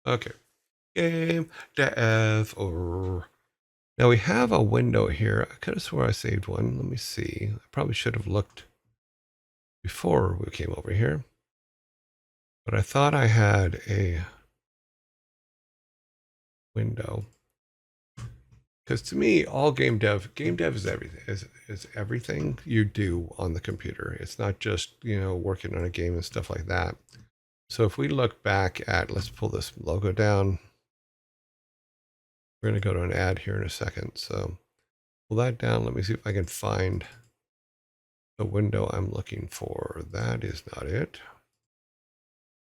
Okay. Game dev or now we have a window here. I could have swore I saved one. Let me see. I probably should have looked before we came over here. But I thought I had a window. Because to me, all game dev is everything. Is everything you do on the computer. It's not just working on a game and stuff like that. So if we look back at, let's pull this logo down. We're going to go to an ad here in a second. So pull that down. Let me see if I can find the window I'm looking for. That is not it.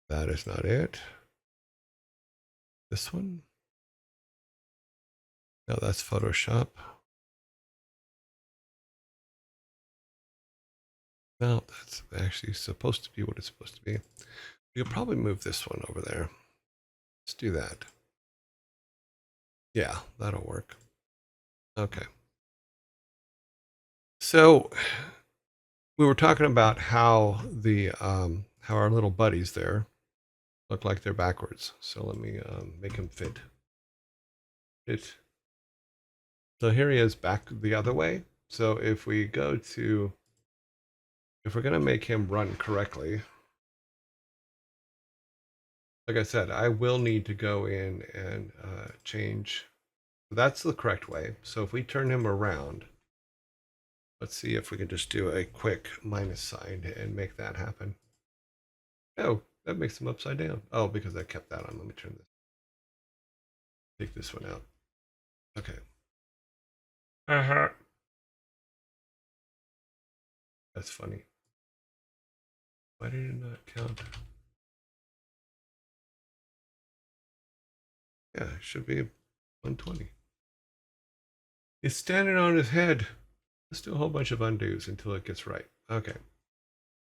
That is not it. This one? No, that's Photoshop. No, that's actually supposed to be what it's supposed to be. We could probably move this one over there. Let's do that. Yeah, that'll work. Okay. So we were talking about how how our little buddies there look like they're backwards. So let me make them fit. So here he is back the other way. So if we go to, if we're going to make him run correctly, like I said, I will need to go in and change. That's the correct way. So if we turn him around, let's see if we can just do a quick minus sign and make that happen. Oh, that makes him upside down. Oh, because I kept that on. Let me turn this. Take this one out. Okay. Uh-huh. That's funny. Why did it not count? Yeah, it should be 120. He's standing on his head. Let's do a whole bunch of undos until it gets right. Okay.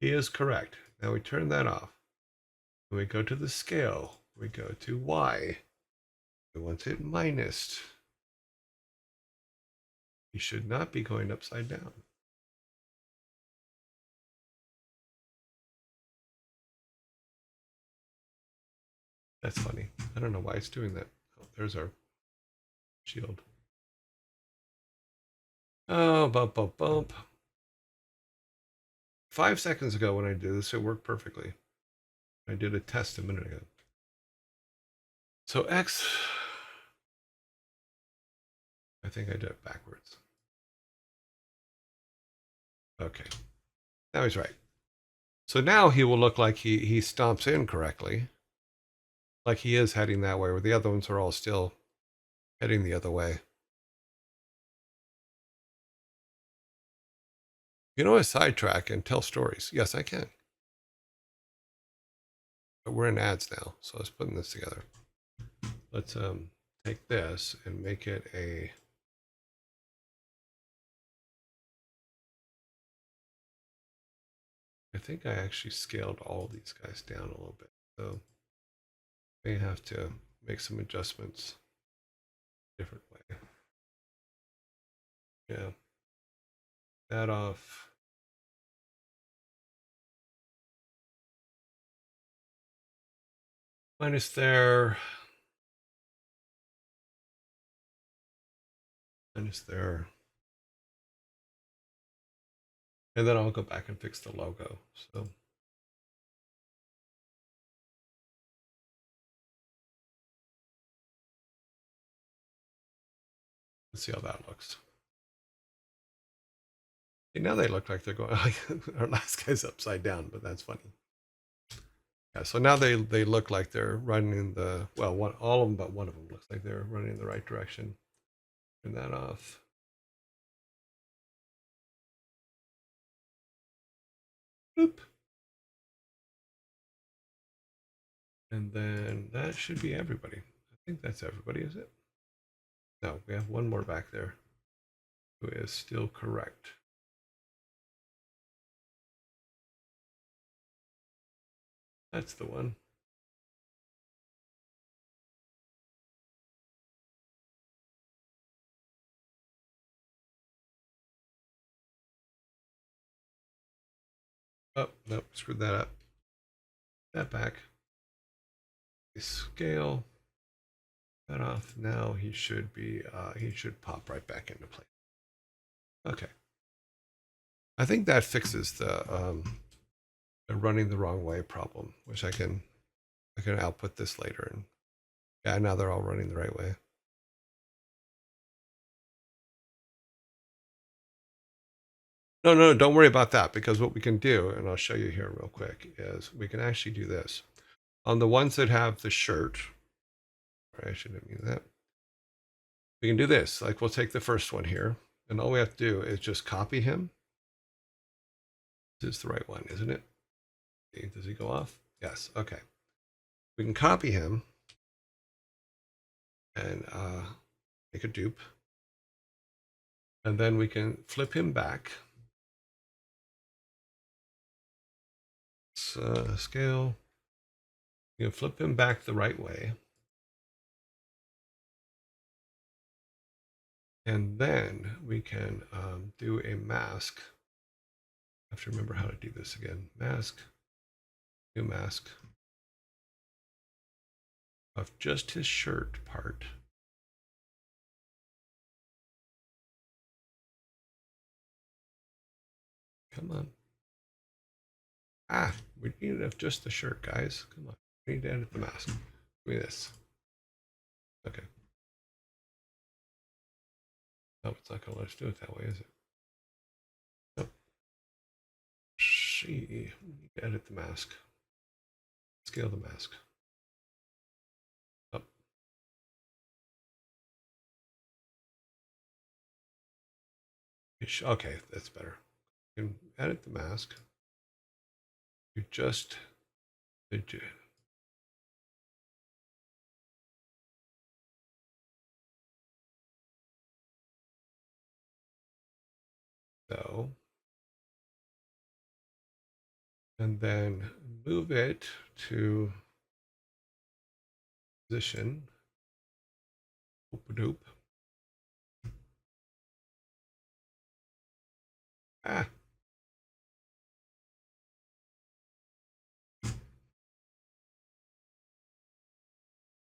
He is correct. Now we turn that off. When we go to the scale, we go to Y. We want it minus. He should not be going upside down. That's funny. I don't know why it's doing that. Oh, there's our shield. Oh, bump, bump, bump. 5 seconds ago when I did this, it worked perfectly. I did a test a minute ago. So X, I think I did it backwards. Okay, now he's right. So now he will look like he stomps in correctly, like he is heading that way, where the other ones are all still heading the other way. You know, I sidetrack and tell stories. Yes, I can. But we're in ads now, so let's put this together. Let's take this and make it a. I think I actually scaled all these guys down a little bit, so may have to make some adjustments different way. Yeah, that off. Minus there. Minus there. And then I'll go back and fix the logo. So let's see how that looks. Okay, now they look like they're going. Our last guy's upside down, but that's funny. Yeah, so now they look like they're running in the all of them, but one of them looks like they're running in the right direction. Turn that off. Boop. And then that should be everybody. I think that's everybody, is it? No, we have one more back there who is still correct. That's the one. Oh, nope, screwed that up. That back. Scale. that off. Now he should pop right back into place. Okay. I think that fixes the running the wrong way problem, which I can output this later. And yeah, now they're all running the right way. No, don't worry about that, because what we can do, and I'll show you here real quick, is we can actually do this. On the ones that have the shirt, I shouldn't mean that. We can do this. Like, we'll take the first one here, and all we have to do is just copy him. This is the right one, isn't it? Does he go off? Yes. Okay. We can copy him and make a dupe. And then we can flip him back. Scale. You can flip him back the right way. And then we can do a mask. I have to remember how to do this again. Mask. New mask. Of just his shirt part. Come on. We need it of just the shirt, guys. Come on. We need to edit the mask. Give me this. Okay. No, it's not going to let us do it that way, is it? Nope. We need to edit the mask. Scale the mask. Up. Okay, that's better. You can edit the mask. You just did you. So, and then move it to position. Oop-a-doop.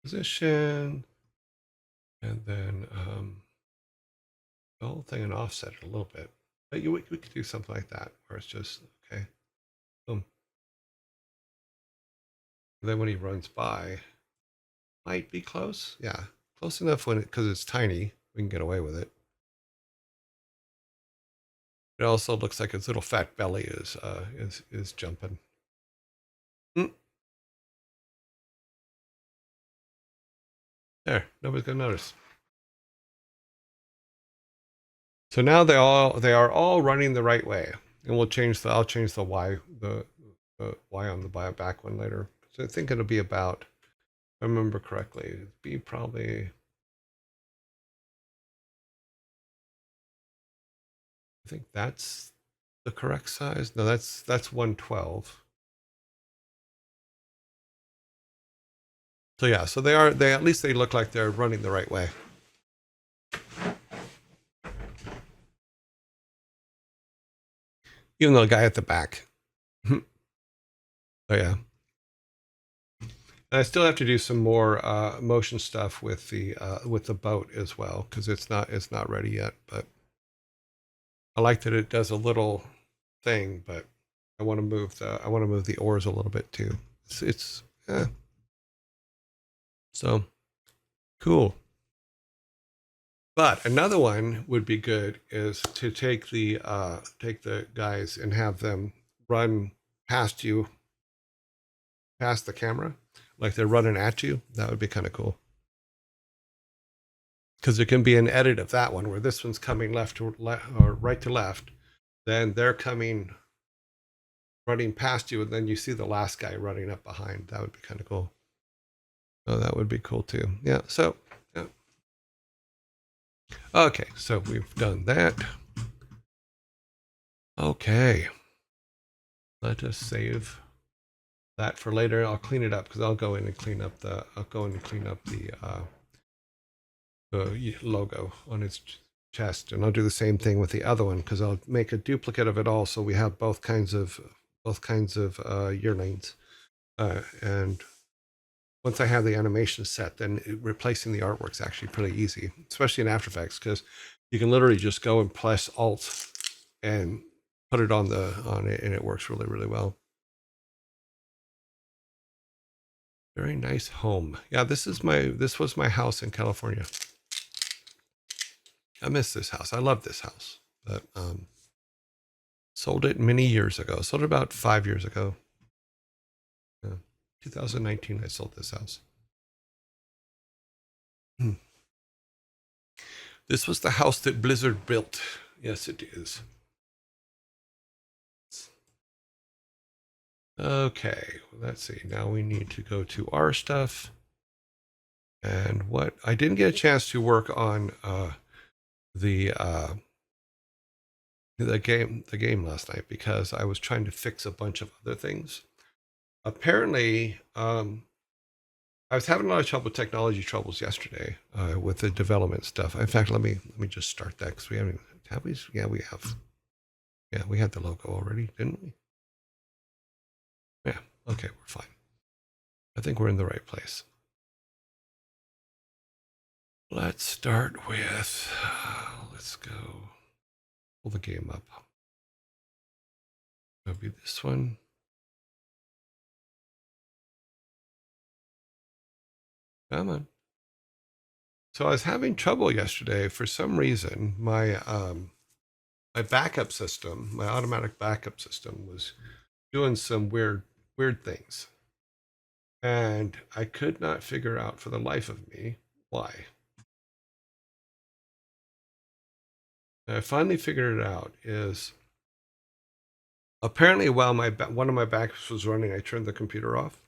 Position, and then the whole thing and offset it a little bit. But we could do something like that, where it's just, okay, boom. And then when he runs by, might be close. Yeah, close enough because it's tiny, we can get away with it. It also looks like his little fat belly is jumping. There, nobody's gonna notice. So now they are all running the right way, and I'll change the Y Y on the back one later. So I think it'll be about, if I remember correctly, it'd be probably, I think that's the correct size. No, that's 112. So yeah, so they at least they look like they're running the right way. Even the guy at the back. Oh yeah. And I still have to do some more motion stuff with the boat as well, because it's not ready yet. But I like that it does a little thing, but I want to move the oars a little bit too. It's so cool. But another one would be good is to take the guys and have them run past you, past the camera, like they're running at you. That would be kind of cool. Because there can be an edit of that one where this one's coming left to or right to left, then they're coming running past you, and then you see the last guy running up behind. That would be kind of cool. Oh, that would be cool too. Yeah. So, yeah. Okay. So we've done that. Okay. Let us save that for later. I'll clean it up because I'll go in and clean up the logo on its chest, and I'll do the same thing with the other one because I'll make a duplicate of it all, so we have both kinds of yearlings, and once I have the animation set, then replacing the artwork is actually pretty easy, especially in After Effects, because you can literally just go and press Alt and put it on it, and it works really, really well. Very nice home. Yeah, this was my house in California. I miss this house. I love this house, but sold it many years ago. Sold it about 5 years ago. Yeah. 2019, I sold this house. This was the house that Blizzard built. Yes, it is. Okay, let's see. Now we need to go to our stuff. And what I didn't get a chance to work on the game last night because I was trying to fix a bunch of other things. Apparently, I was having a lot of trouble with technology troubles yesterday with the development stuff. In fact, let me just start that because we haven't have we? Yeah, we have. Yeah, we had the logo already, didn't we? Yeah. Okay, we're fine. I think we're in the right place. Let's start with. Let's go. Pull the game up. It'll be this one. Come on. So I was having trouble yesterday for some reason. My backup system, my automatic backup system, was doing some weird things, and I could not figure out for the life of me why. And I finally figured it out. Is apparently while one of my backups was running, I turned the computer off.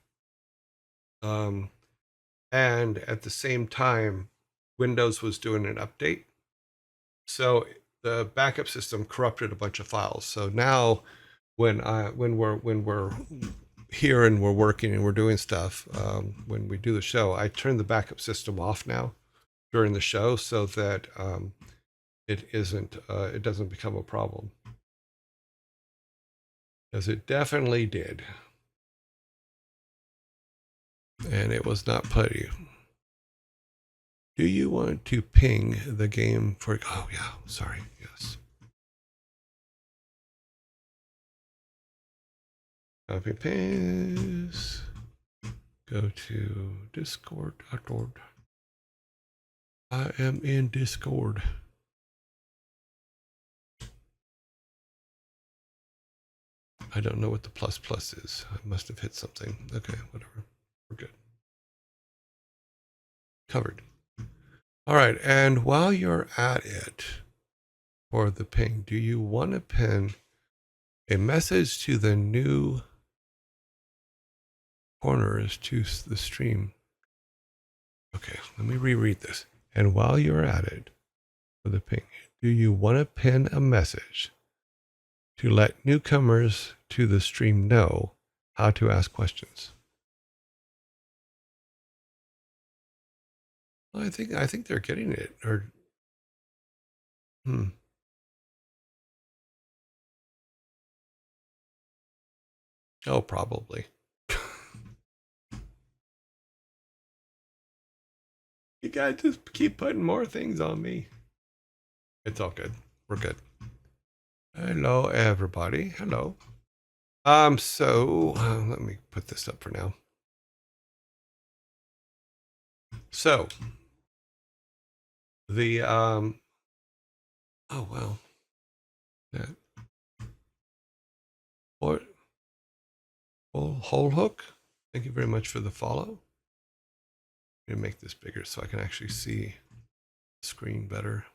And at the same time, Windows was doing an update. So the backup system corrupted a bunch of files. So now when we're here and we're working and we're doing stuff, when we do the show, I turn the backup system off now during the show so that it doesn't become a problem. Because it definitely did. And it was not putty. Do you want to ping the game for? Oh yeah, sorry. Yes. Copy paste. Go to discord.org. I am in Discord. I don't know what the plus is. I must have hit something. Okay, whatever. We're good. Covered. All right, and while you're at it for the ping, do you want to pin a message to the new corners to the stream? Okay, let me reread this. And while you're at it for the ping, do you want to pin a message to let newcomers to the stream know how to ask questions? Well, I think they're getting it. Or Oh, probably. You guys just keep putting more things on me. It's all good. We're good. Hello, everybody. Hello. So let me put this up for now. So the oh well, that what whole hook. Thank you very much for the follow. I'm gonna make this bigger so I can actually see the screen better.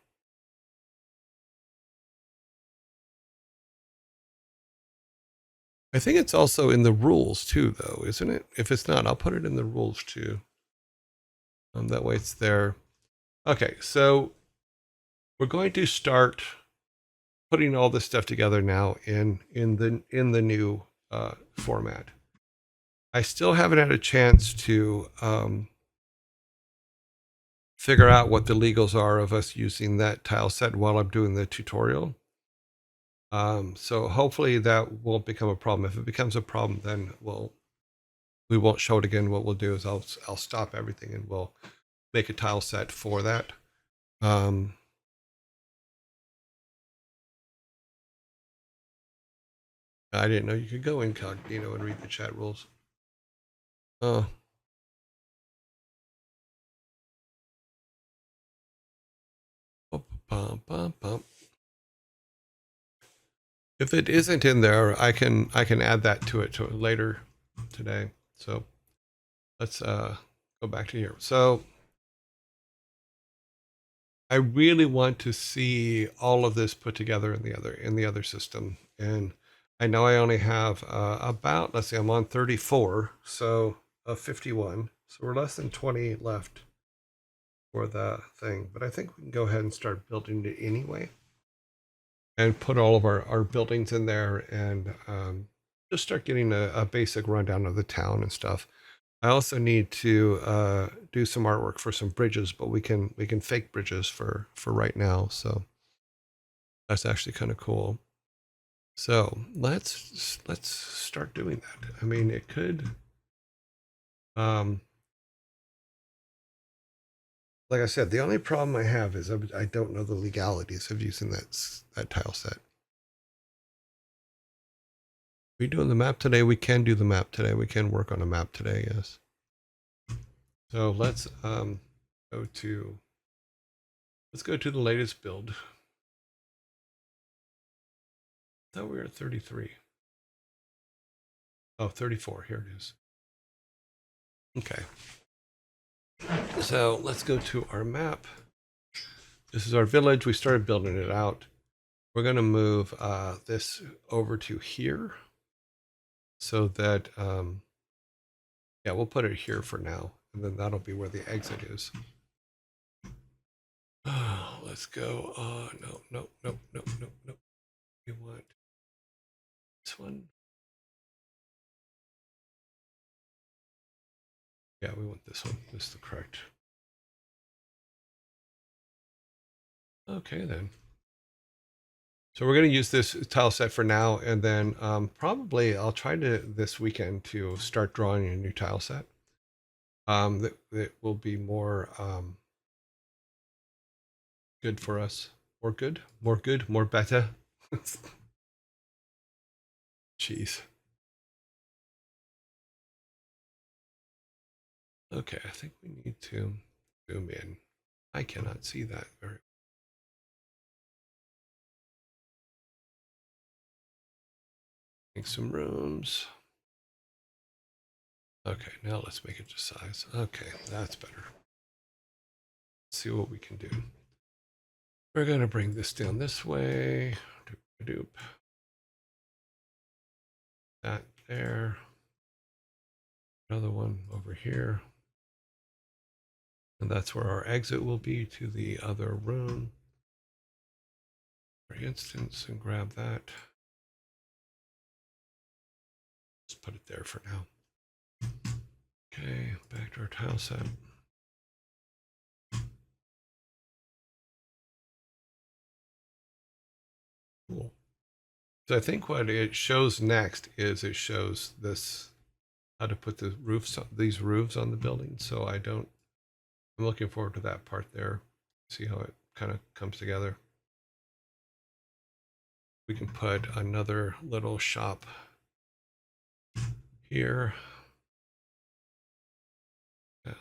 I think it's also in the rules too, though, isn't it? If it's not, I'll put it in the rules too. That way it's there. Okay, so we're going to start putting all this stuff together now in the new format. I still haven't had a chance to figure out what the legals are of us using that tile set while I'm doing the tutorial. So hopefully that won't become a problem. If it becomes a problem, then we'll we won't show it again. What we'll do is I'll stop everything and we'll make a tile set for that. I didn't know you could go incognito and read the chat rules. Oh. Bum, bum, bum. If it isn't in there, I can add that to it later today. So let's go back to here. So I really want to see all of this put together in the other system, and I know I only have about, let's see, I'm on 34, so 51, so we're less than 20 left for the thing, but I think we can go ahead and start building it anyway, and put all of our buildings in there, and just start getting a basic rundown of the town and stuff. I also need to do some artwork for some bridges, but we can fake bridges for right now. So that's actually kind of cool. So let's start doing that. I mean, it could, like I said, the only problem I have is I don't know the legalities of using that tile set. We doing the map today? We can do the map today. We can work on a map today. Yes. So let's go to the latest build. I thought we were at 33. Oh, 34. Here it is. Okay. So let's go to our map. This is our village. We started building it out. We're going to move this over to here so that, yeah, we'll put it here for now. And then that'll be where the exit is. Oh, let's go. No. We want this one. Yeah, we want this one. This is the correct. Okay, then. So we're going to use this tile set for now, and then probably I'll try to this weekend to start drawing a new tile set. That will be more good for us. More good, more better. Jeez. Okay, I think we need to zoom in. I cannot see that very. Make some rooms. Okay, now let's make it to size. Okay, that's better. Let's see what we can do. We're going to bring this down this way. Doop. That there. Another one over here. And that's where our exit will be to the other room. For instance, and grab that. Just put it there for now. Okay, back to our tile set. Cool. So I think what it shows next is it shows this, how to put the roofs, these roofs on the building. So I'm looking forward to that part there. See how it kind of comes together. We can put another little shop here. Yeah.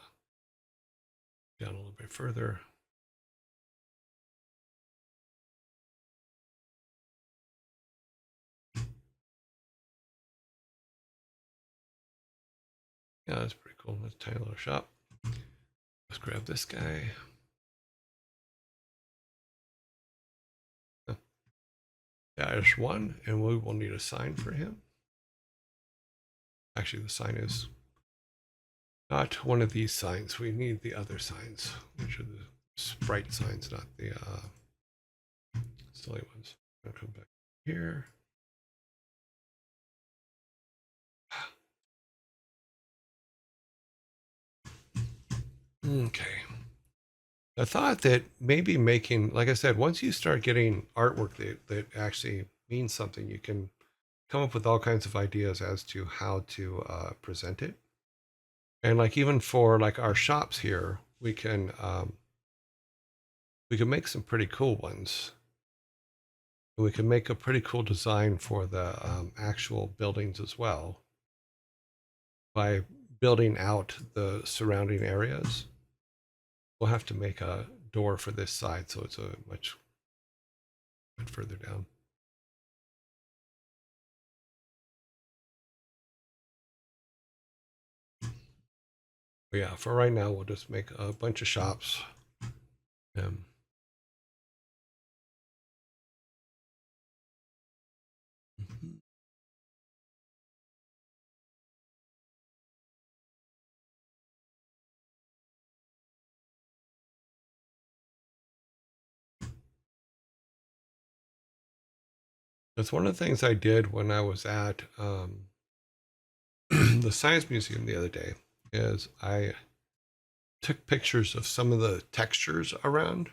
Down a little bit further. Yeah, that's pretty cool. That's a tiny little shop. Let's grab this guy. Oh. Yeah, there's one, and we will need a sign for him. Actually, the sign is not one of these signs. We need the other signs, which are the sprite signs, not the silly ones. I'm gonna come back here. Okay. I thought that maybe making, like I said, once you start getting artwork that actually means something, you can come up with all kinds of ideas as to how to present it. And like even for like our shops here, we can make some pretty cool ones. We can make a pretty cool design for the actual buildings as well by building out the surrounding areas. We'll have to make a door for this side, so it's a much further down. But yeah, for right now, we'll just make a bunch of shops. Um, That's one of the things I did when I was at the Science Museum the other day. Is I took pictures of some of the textures around.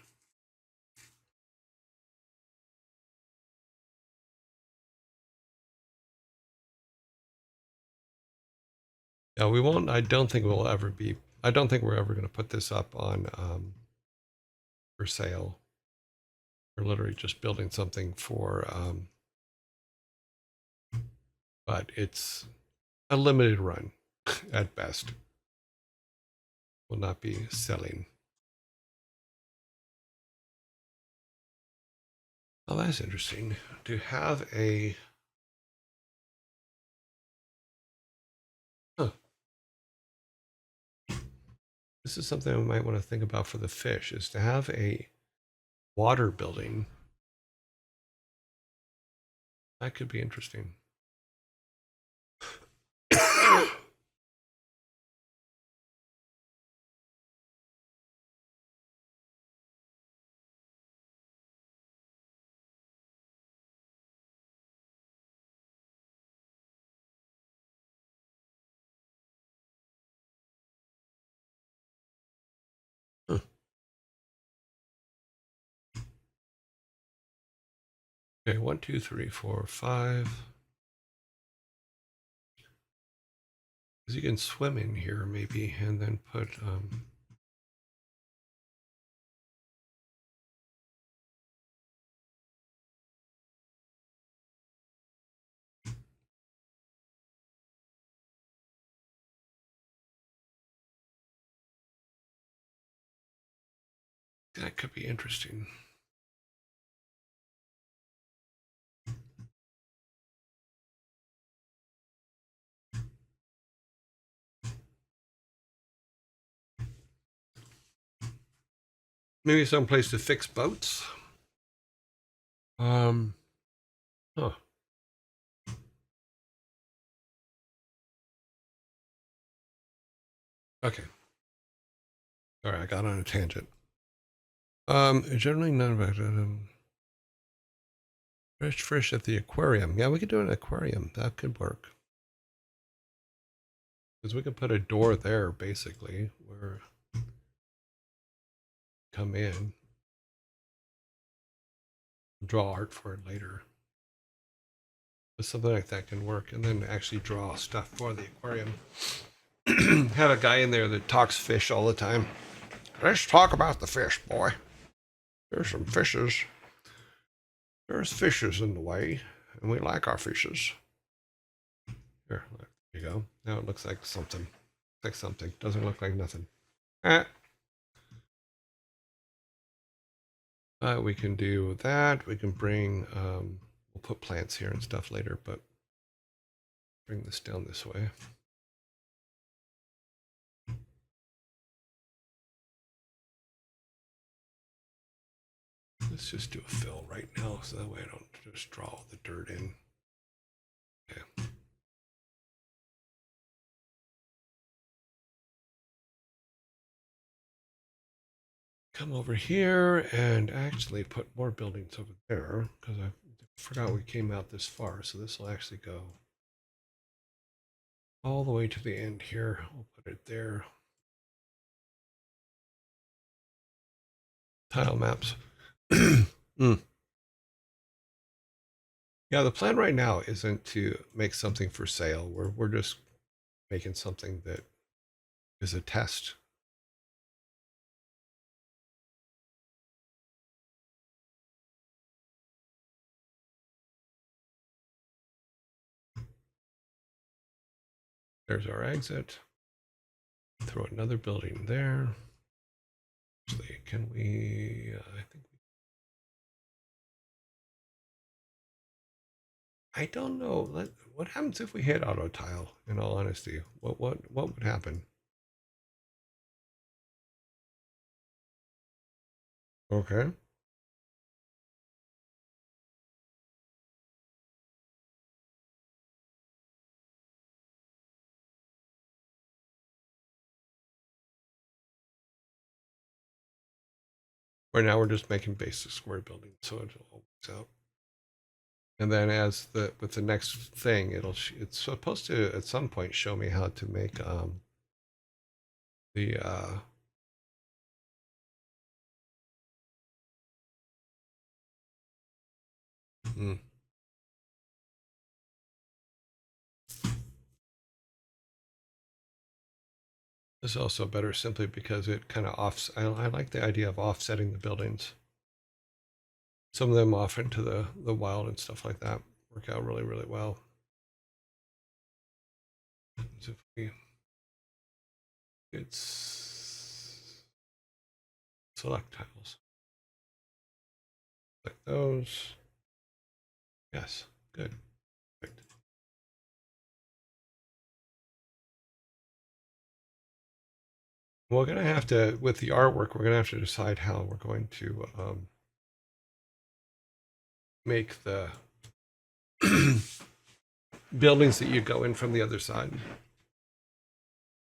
Yeah, we won't. I don't think we'll ever be. I don't think we're ever going to put this up on for sale. We're literally just building something for, but it's a limited run at best. Will not be selling. Oh, that's interesting. To have a huh, this is something I might want to think about for the fish, is to have a water building. That could be interesting. Huh. Okay, 1, 2, 3, 4, 5. Because you can swim in here maybe, and then put that could be interesting. Maybe someplace to fix boats. Um, huh. Okay. All right, I got on a tangent. Generally none of fresh fish at the aquarium. Yeah, we could do an aquarium. That could work. Because we could put a door there, basically, where come in, draw art for it later. But something like that can work, and then actually draw stuff for the aquarium. Have a guy in there that talks fish all the time. Let's talk about the fish, boy. There's some fishes. There's fishes in the way, and we like our fishes. Here, there you go. Now it looks like something. Looks like something. Doesn't look like nothing. We can do that. We can bring, we'll put plants here and stuff later, but bring this down this way. Let's just do a fill right now, so that way I don't just draw all the dirt in. Okay. Come over here and actually put more buildings over there, because I forgot we came out this far, so this will actually go all the way to the end here. We'll put it there. Tile maps. Mm. Yeah, the plan right now isn't to make something for sale. We're just making something that is a test. There's our exit. Throw another building there. Actually, can we? I think. I don't know. What happens if we hit auto tile? In all honesty, what would happen? Okay. Right now we're just making basic square buildings, so it all works out. And then as with the next thing, it's supposed to at some point show me how to make the hmm. This is also better simply because it kind of I like the idea of offsetting the buildings. Some of them off into the wild and stuff like that work out really, really well. So if we, it's select tiles. Select those. Yes, good. Perfect. We're going to have to, with the artwork, we're going to have to decide how we're going to make the buildings that you go in from the other side.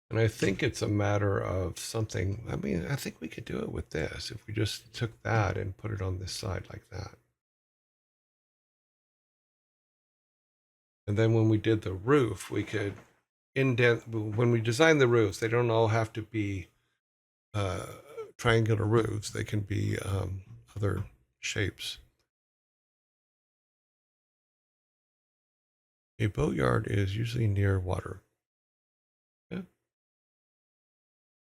And I think it's a matter of something. I mean, I think we could do it with this if we just took that and put it on this side like that. And then when we did the roof, we could indent. When we design the roofs, they don't all have to be uh, triangular roofs. They can be other shapes. A boatyard is usually near water. Yeah.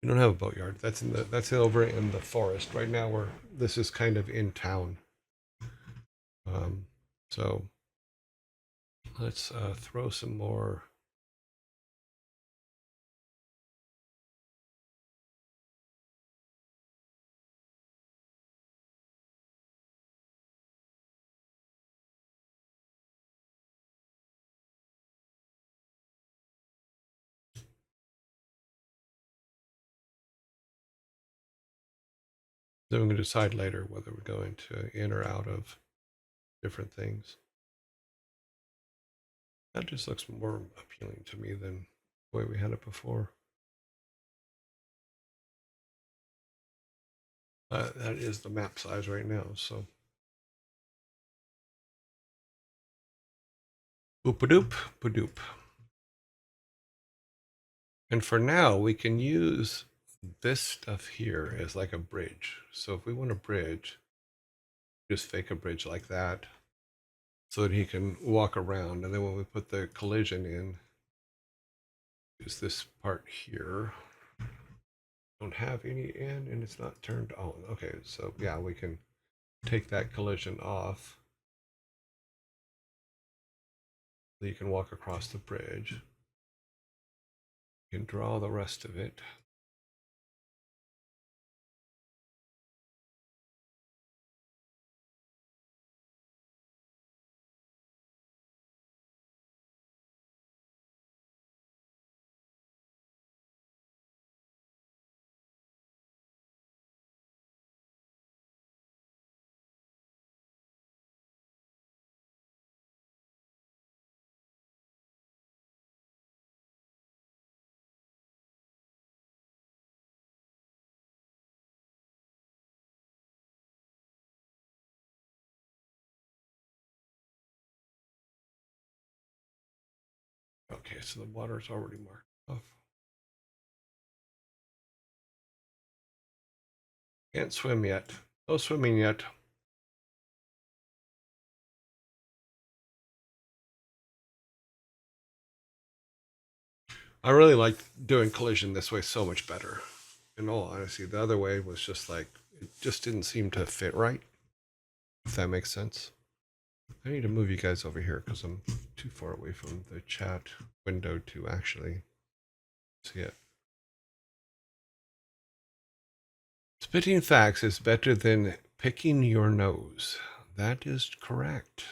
We don't have a boatyard. That's over in the forest. Right now this is kind of in town. So let's throw some more. Then we can decide later whether we're going to in or out of different things. That just looks more appealing to me than the way we had it before. That is the map size right now, so. Oop-a-doop, ba-doop. And for now, we can use this stuff here as like a bridge. So if we want a bridge, just fake a bridge like that so that he can walk around. And then when we put the collision in, use this part here. Don't have any in and it's not turned on. Okay, so yeah, we can take that collision off. So you can walk across the bridge. You can draw the rest of it. Okay, so the water's already marked off. Can't swim yet. No swimming yet. I really like doing collision this way so much better. In all honesty, the other way was just like, it just didn't seem to fit right, if that makes sense. I need to move you guys over here because I'm too far away from the chat window to actually see it. Spitting facts is better than picking your nose. That is correct.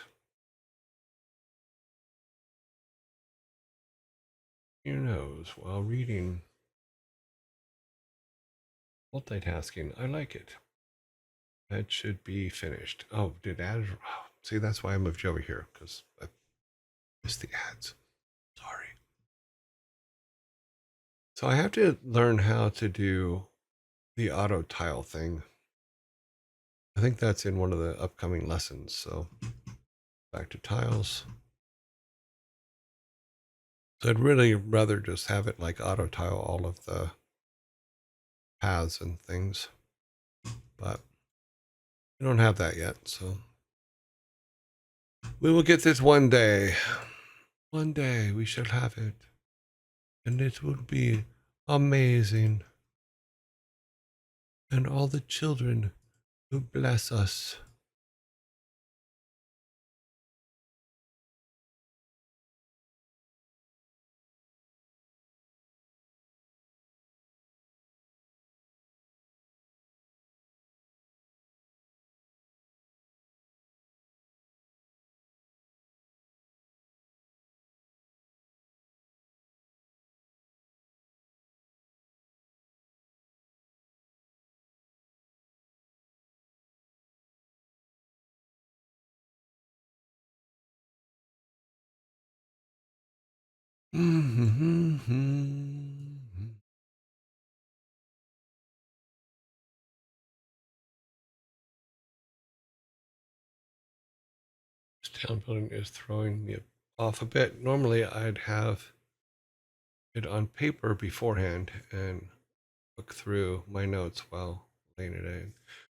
Your nose while reading. Multitasking. I like it. That should be finished. Oh, did ads? Oh, see, that's why I moved you over here because I missed the ads. Sorry. So I have to learn how to do the auto tile thing. I think that's in one of the upcoming lessons. So back to tiles. So I'd really rather just have it like auto tile all of the paths and things, but we don't have that yet. So we will get this one day. One day we shall have it. And it will be amazing. And all the children who bless us. This town building is throwing me off a bit. Normally I'd have it on paper beforehand and look through my notes while laying it in.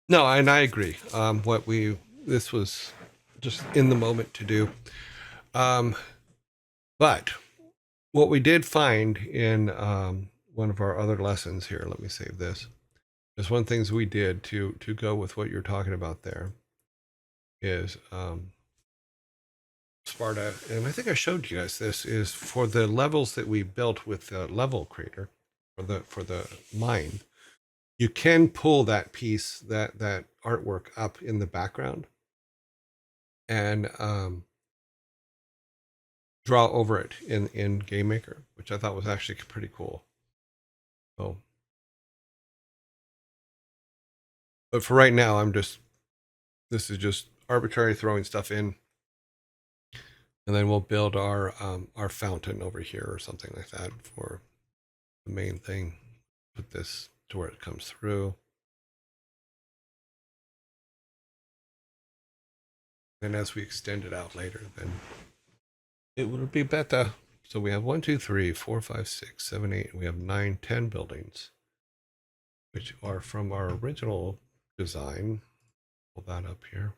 No, and I agree. This was just in the moment to do. But what we did find in one of our other lessons here, let me save this. There's one things we did to go with what you're talking about there is Sparta, and I think I showed you guys this, is for the levels that we built with the level creator for the mine. You can pull that piece, that artwork up in the background and draw over it in GameMaker, which I thought was actually pretty cool. So, but for right now, this is just arbitrary throwing stuff in, and then we'll build our fountain over here or something like that for the main thing. Put this to where it comes through. And as we extend it out later, then it will be better. So we have 1, 2, 3, 4, 5, 6, 7, 8. We have 9, 10 buildings, which are from our original design. Pull that up here.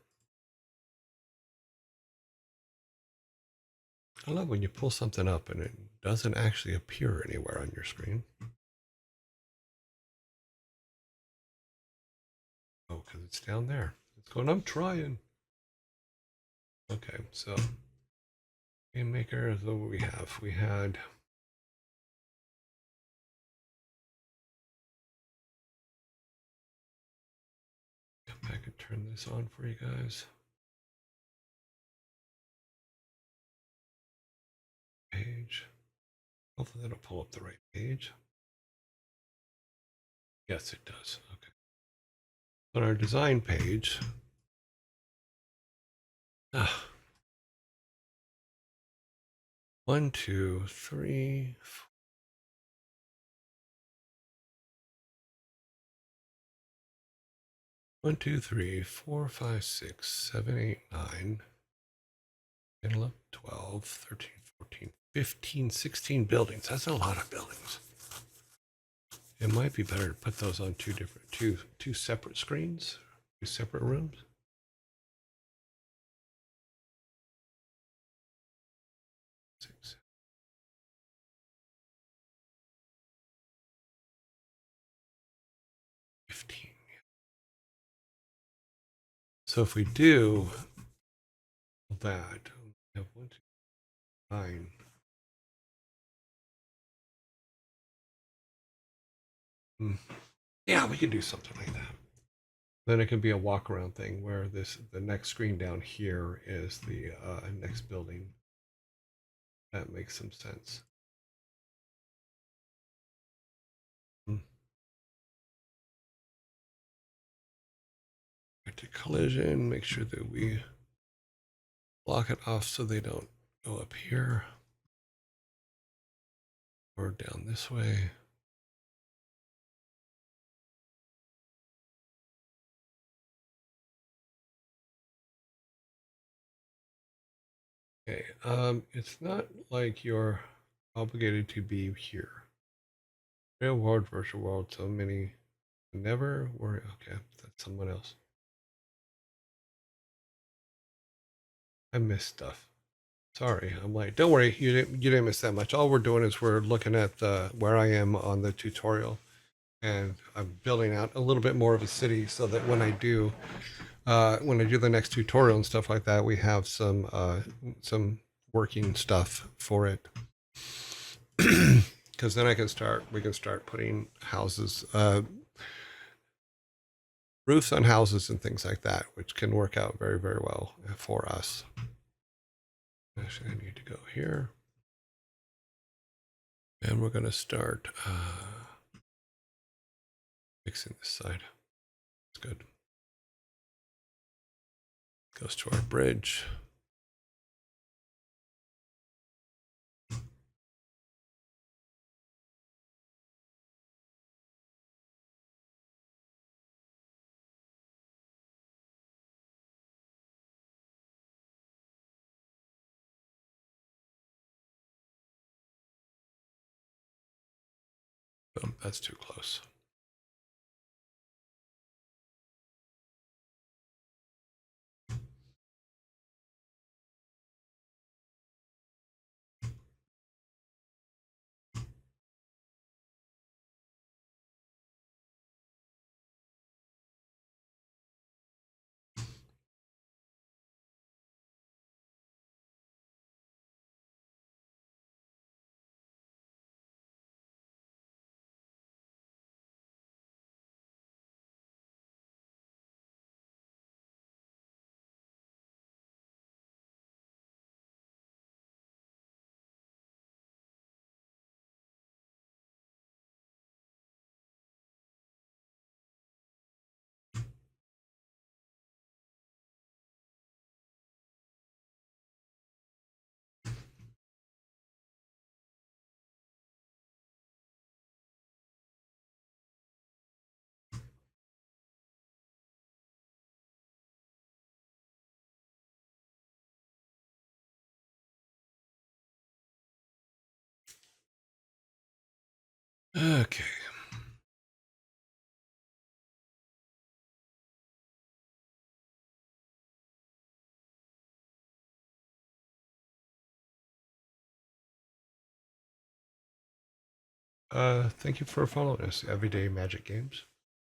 I love when you pull something up and it doesn't actually appear anywhere on your screen. Oh, because it's down there. It's going, I'm trying. Okay, so GameMaker is what we have. We had come back and turn this on for you guys. Page. Hopefully that'll pull up the right page. Yes, it does. Okay. On our design page. 1, 2, 3, 4. 1, 2, 3, 4, 5, 6, 7, 8, 9, 10, 11, 12, 13, 14, 15, 16 buildings. That's a lot of buildings. It might be better to put those on two separate screens, two separate rooms. So if we do that, we have 1, 2, 9. Yeah, we could do something like that. Then it can be a walk around thing where the next screen down here is the next building. That makes some sense. Go to collision, make sure that we block it off so they don't go up here or down this way. Okay, it's not like you're obligated to be here. Real world, virtual world, so many never worry. Okay, that's someone else. I missed stuff. Sorry, I'm like, don't worry, you didn't miss that much. All we're doing is we're looking at where I am on the tutorial, and I'm building out a little bit more of a city so that when I do the next tutorial and stuff like that, we have some working stuff for it. Because then we can start putting houses, roofs on houses and things like that, which can work out very, very well for us. Actually, I need to go here. And we're going to start fixing this side. It's good. Goes to our bridge. Oh, that's too close. Okay. Thank you for following us, Everyday Magic Games.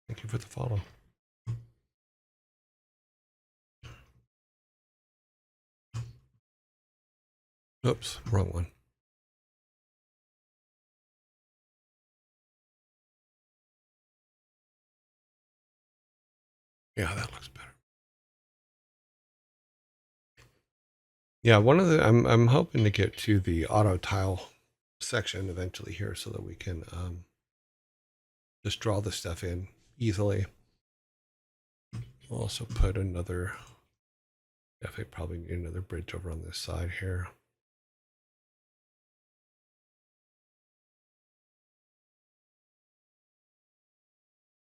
Thank you for the follow. Oops, wrong one. Yeah, that looks better. Yeah, I'm hoping to get to the auto tile section eventually here so that we can just draw the stuff in easily. We'll also put another, definitely probably need another bridge over on this side here.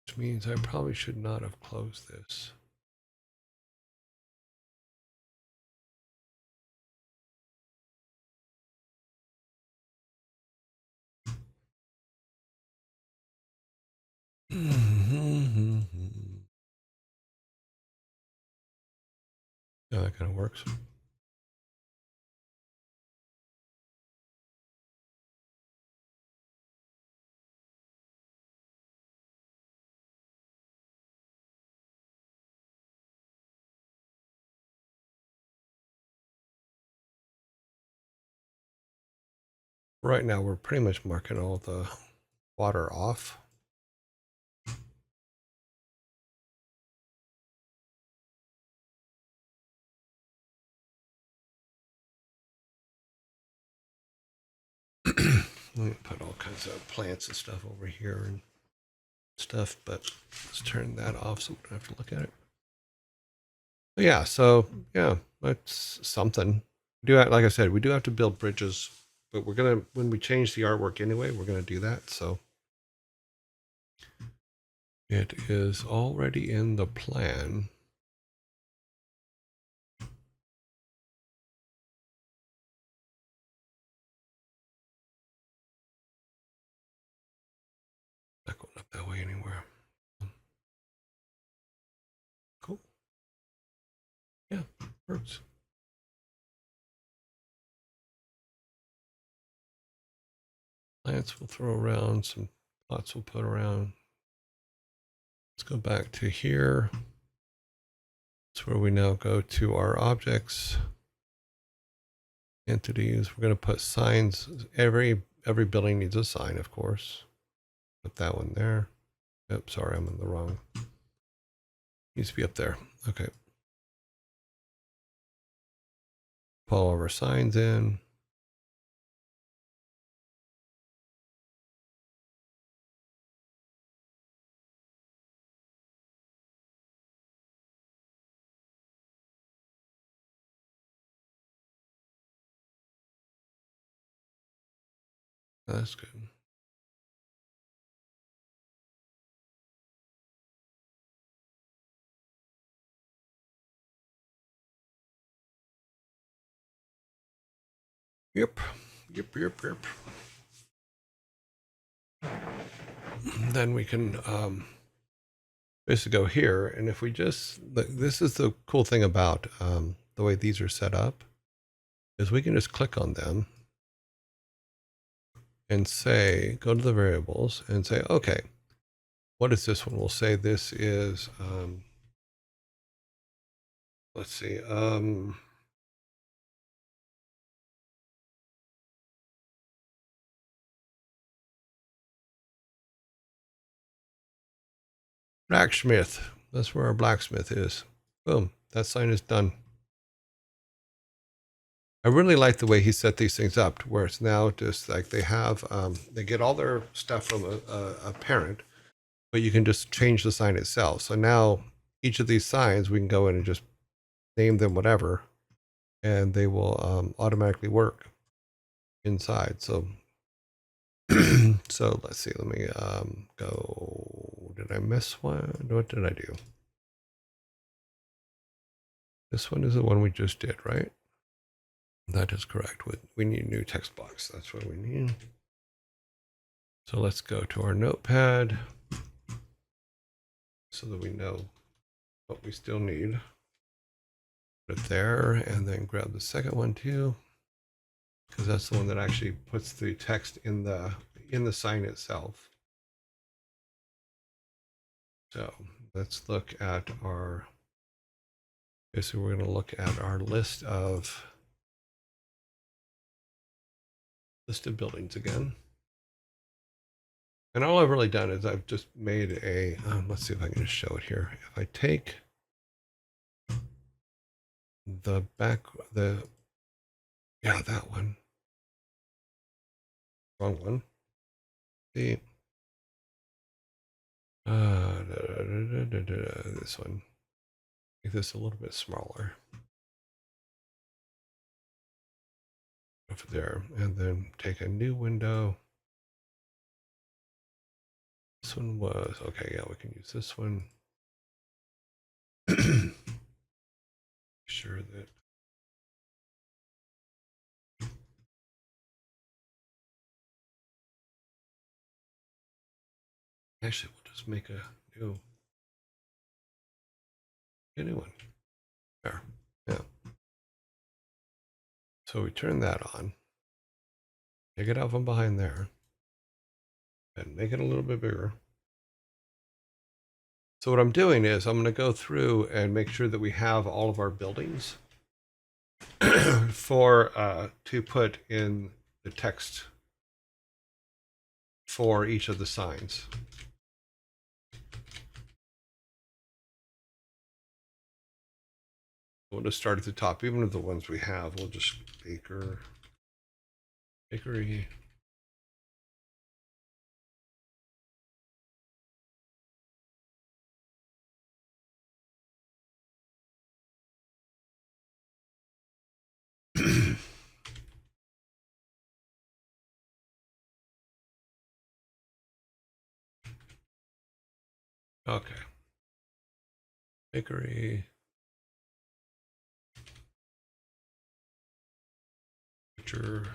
Which means I probably should not have closed this. Yeah, that kind of works. Right now, we're pretty much marking all the water off. Let me put all kinds of plants and stuff over here and stuff, but let's turn that off so we don't have to look at it. But yeah, so yeah, that's something. Like I said, we do have to build bridges, but we're gonna, when we change the artwork anyway, we're gonna do that. So it is already in the plan. Not going up that way anywhere. Cool. Yeah, works. Plants we'll throw around, some pots we'll put around. Let's go back to here. That's where we now go to our objects, entities. We're going to put signs. Every building needs a sign, of course. Put that one there. Oops, sorry, I'm in the wrong. Needs to be up there. Okay. Pull all of our signs in. That's good. Yep. Then we can basically go here. And if we just, this is the cool thing about the way these are set up, is we can just click on them and say, go to the variables and say, okay, what is this one? We'll say this is, let's see, blacksmith. That's where our blacksmith is. Boom, that sign is done. I really like the way he set these things up, where it's now just like they have, they get all their stuff from a parent, but you can just change the sign itself. So now each of these signs, we can go in and just name them whatever, and they will automatically work inside. So, so let's see. Let me go. Did I miss one? What did I do? This one is the one we just did, right? That is correct. We need a new text box. That's what we need. So let's go to our notepad so that we know what we still need. Put it there and then grab the second one too, because that's the one that actually puts the text in the sign itself. So let's look at our, basically we're going to look at our list of buildings again. And all I've really done is I've just made a, let's see if I can just show it here. If I take the yeah, that one. Wrong one. See. This one. Make this a little bit smaller. Over there. And then take a new window. This one was, okay, yeah, we can use this one. Sure that actually we'll just make a new one. There. Yeah. So we turn that on. Take it out from behind there. And make it a little bit bigger. So what I'm doing is I'm going to go through and make sure that we have all of our buildings for to put in the text for each of the signs. We'll just start at the top. Even of the ones we have, we'll just bakery. Okay. Bakery. Picture.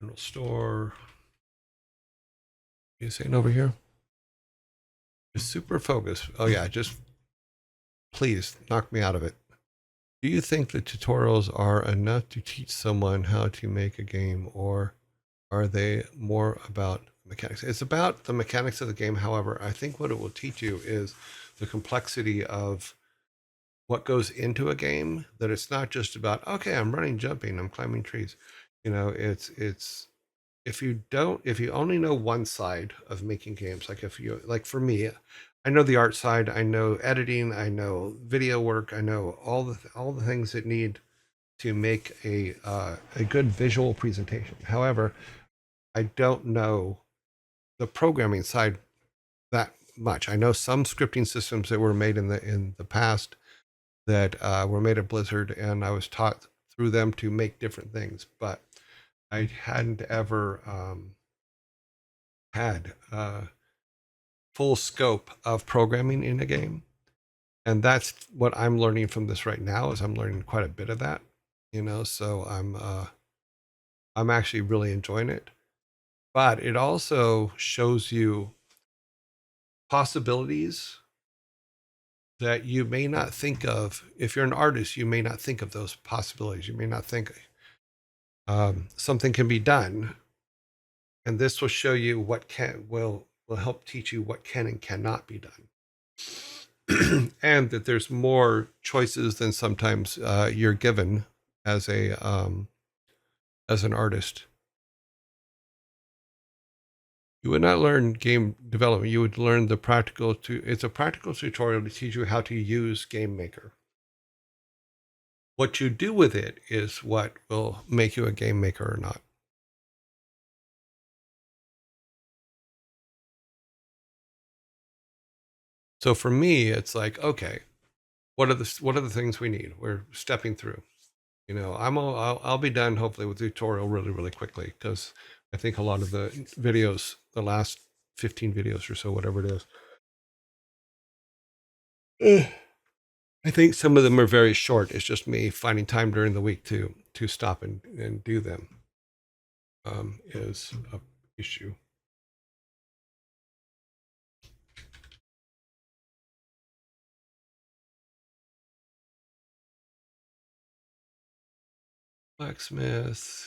General store. You saying over here? Is super focus. Oh yeah, just please knock me out of it. Do you think the tutorials are enough to teach someone how to make a game, or are they more about mechanics? It's about the mechanics of the game. However, I think what it will teach you is the complexity of what goes into a game, that it's not just about, okay, I'm running, jumping, I'm climbing trees. You know, it's if you only know one side of making games, like for me, I know the art side, I know editing, I know video work, I know all the things that need to make a good visual presentation. However, I don't know the programming side that much. I know some scripting systems that were made in the past that were made at Blizzard, and I was taught through them to make different things, but I hadn't ever had full scope of programming in a game. And that's what I'm learning from this right now, is I'm learning quite a bit of that, so I'm actually really enjoying it. But it also shows you possibilities that you may not think of. If you're an artist, you may not think of those possibilities. You may not think something can be done, and this will show you what will help teach you what can and cannot be done. And that there's more choices than sometimes you're given as an artist. You would not learn game development. You would learn it's a practical tutorial to teach you how to use Game Maker. What you do with it is what will make you a game maker or not. So for me, it's like, okay, what are the things we need? We're stepping through. I'll be done hopefully with the tutorial really, really quickly, because I think a lot of the videos, the last 15 videos or so, whatever it is, I think some of them are very short. It's just me finding time during the week to stop and do them. Is a issue. Blacksmith.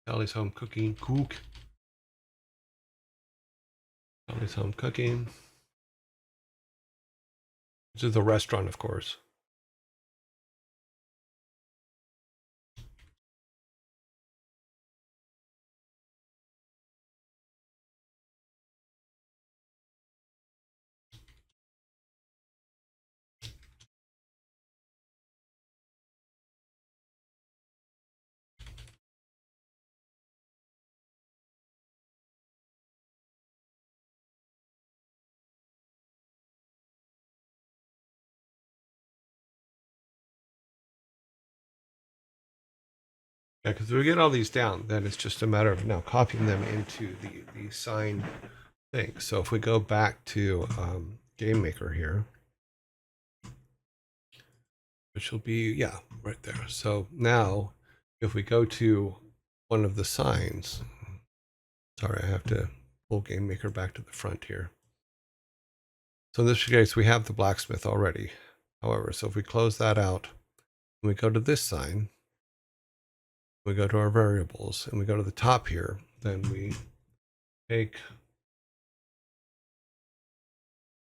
Sally's Home Cooking. Sally's Home Cooking. This is the restaurant, of course. Yeah, because we get all these down, then it's just a matter of now copying them into the sign thing. So if we go back to Game Maker here, which will be, yeah, right there. So now if we go to one of the signs, sorry, I have to pull Game Maker back to the front here. So in this case, we have the blacksmith already. However, so if we close that out, and we go to this sign, we go to our variables, and we go to the top here, then we take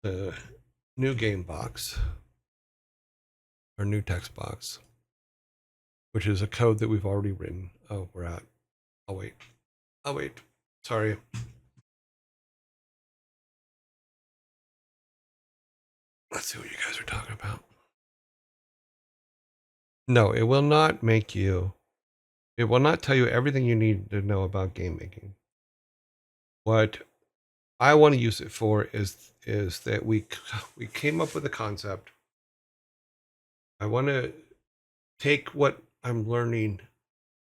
the new game box, or new text box, which is a code that we've already written. Oh, we're at. I'll wait. I'll wait. Sorry. Let's see what you guys are talking about. No, it will not make you. It will not tell you everything you need to know about game making. What I want to use it for is that we came up with a concept. I want to take what I'm learning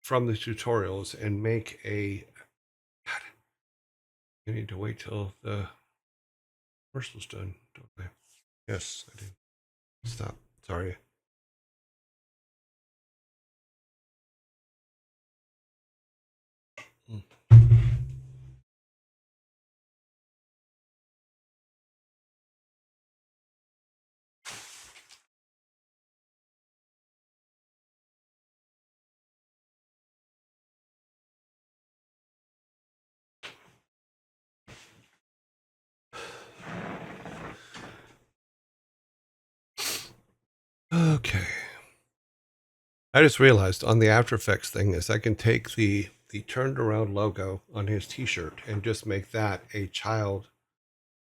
from the tutorials and make a. God, you need to wait till the commercial's done, don't I? Yes, I do. Stop. Sorry. Okay. I just realized on the After Effects thing is I can take the turned around logo on his t-shirt and just make that a child,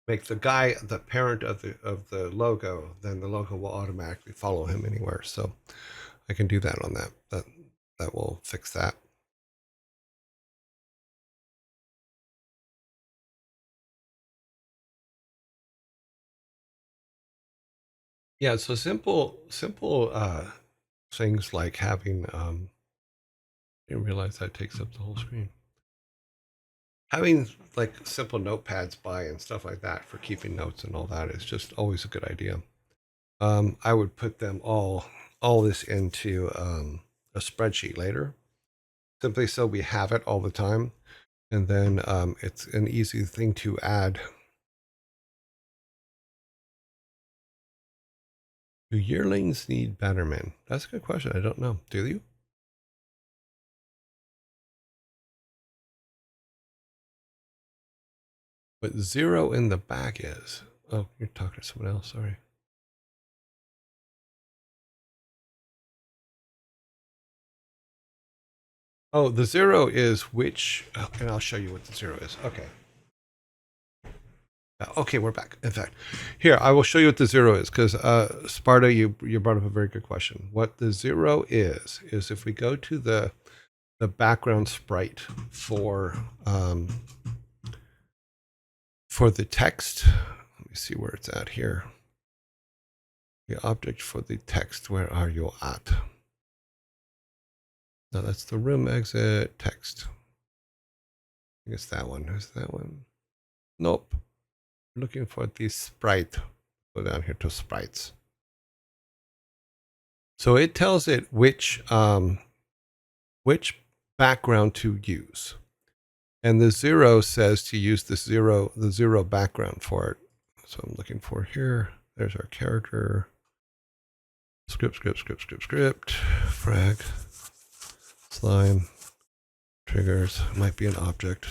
make the guy the parent of the logo, then the logo will automatically follow him anywhere. So I can do that on that will fix that. Yeah, so simple things like having I didn't realize that takes up the whole screen. Having like simple notepads by and stuff like that for keeping notes and all that is just always a good idea. I would put them all this into a spreadsheet later, simply so we have it all the time, and then it's an easy thing to add. Do yearlings need betterment? That's a good question. I don't know. Do you? What 0 in the back is? Oh, you're talking to someone else. Sorry. Oh, the 0 is which, and I'll show you what the 0 is. Okay. Okay, we're back. In fact, here I will show you what the 0 is because Sparta, you brought up a very good question. What the 0 is if we go to the background sprite for the text. Let me see where it's at here. The object for the text. Where are you at? No, that's the room exit text. I think it's that one. Is that one? Nope. Looking for the sprite. Go down here to sprites. So it tells it which background to use. And the 0 says to use the 0 background for it. So I'm looking for here. There's our character. Script, frag, slime, triggers, might be an object.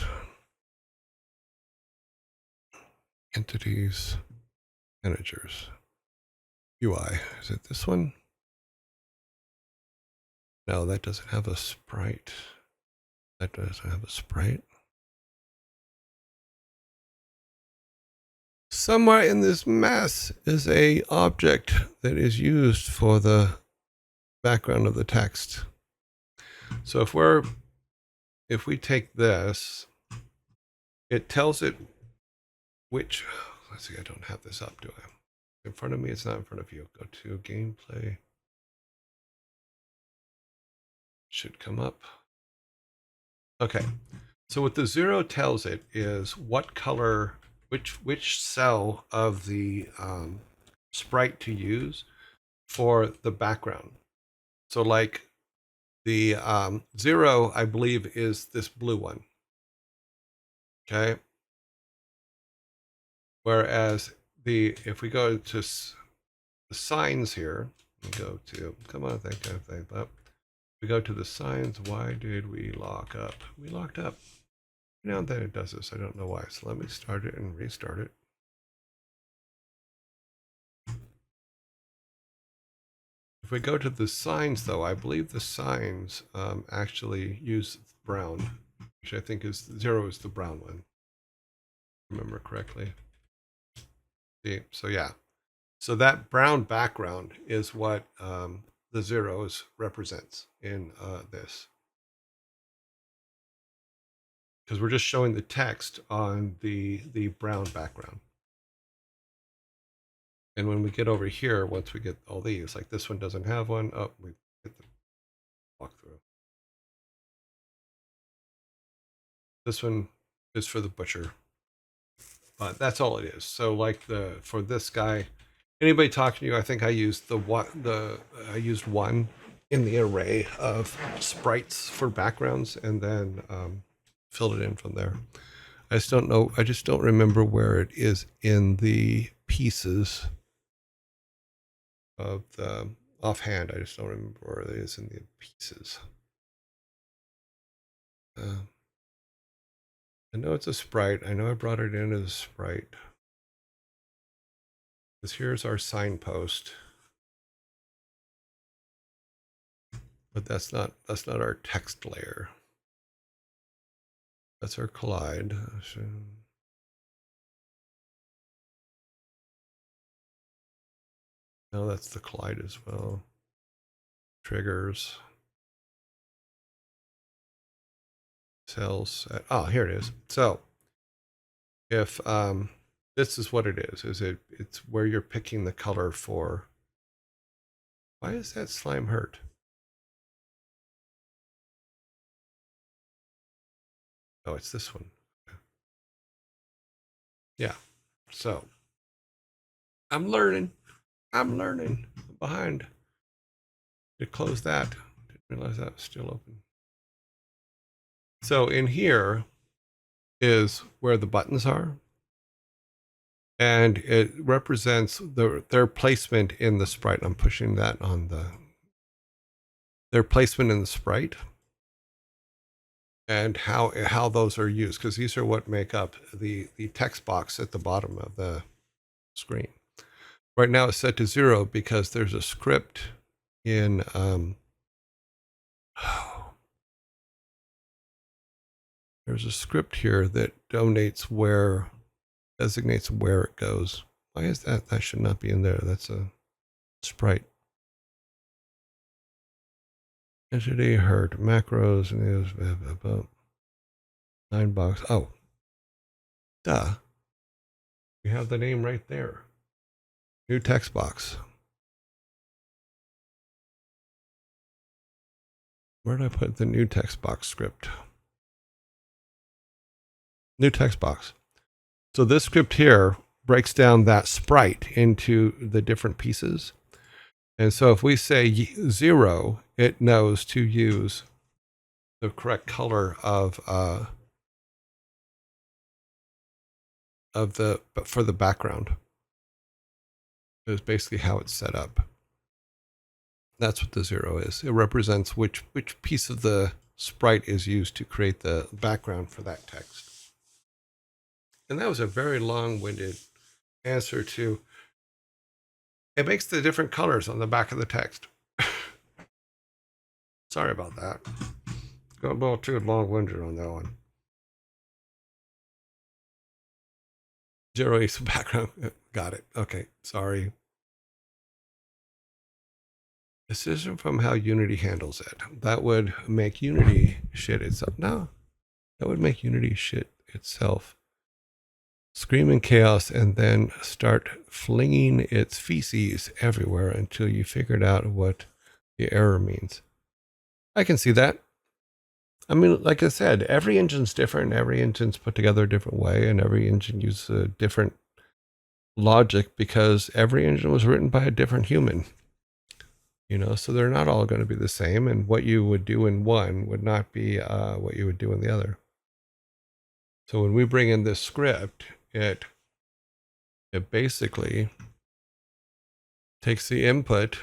Entities, managers, UI. Is it this one? No, that doesn't have a sprite. That doesn't have a sprite. Somewhere in this mess is a object that is used for the background of the text. So if we take this, it tells it which, let's see, I don't have this up, do I? In front of me, it's not in front of you. Go to gameplay. Should come up. Okay. So what the 0 tells it is what color, which cell of the sprite to use for the background. So like the 0, I believe, is this blue one. Okay. Whereas if we go to the signs here, we go to, come on, think up. We go to the signs. Why did we lock up? We locked up. Now that it does this, I don't know why. So let me start it and restart it. If we go to the signs, though, I believe the signs actually use brown, which I think is 0 is the brown one. Remember correctly. See, so yeah. So that brown background is what the zeros represents in this. Because we're just showing the text on the brown background. And when we get over here, once we get all these, like this one doesn't have one. Oh, we get the walkthrough. This one is for the butcher. But that's all it is. So like for this guy, anybody talking to you, I think I used I used one in the array of sprites for backgrounds and then filled it in from there. I just don't know. I just don't remember where it is in the pieces of the offhand. I just don't remember where it is in the pieces. I know it's a sprite. I know I brought it in as a sprite. Because here's our signpost. But that's not our text layer. That's our collide. No, that's the collide as well. Triggers. Cells. Oh, here it is. So if this is what it is it's where you're picking the color for. Why is that slime hurt? Oh, it's this one. Yeah. So I'm learning. I'm behind. To close that. Didn't realize that was still open. So in here is where the buttons are. And it represents their placement in the sprite. I'm pushing that on their placement in the sprite. And how those are used, because these are what make up the text box at the bottom of the screen. Right now it's set to 0 because there's a script in there's a script here that designates where it goes. Why is that? That should not be in there. That's a sprite. Entity hurt macros and 9 box. Oh, duh. We have the name right there. New text box. Where did I put the new text box script? New text box. So this script here breaks down that sprite into the different pieces. And so if we say 0, it knows to use the correct color for the background. Is basically how it's set up. That's what the 0 is. It represents which piece of the sprite is used to create the background for that text. And that was a very long-winded answer to, it makes the different colors on the back of the text. Sorry about that. Got a little too long-winded on that one. 0 is the background. Got it. Okay, sorry. Decision from how Unity handles it. That would make Unity shit itself. No, that would make Unity shit itself. Scream in chaos and then start flinging its feces everywhere until you figured out what the error means. I can see that. I mean, like I said, every engine's different. Every engine's put together a different way, and every engine uses a different logic because every engine was written by a different human. You know, so they're not all going to be the same, and what you would do in one would not be what you would do in the other. So when we bring in this script, it basically takes the input,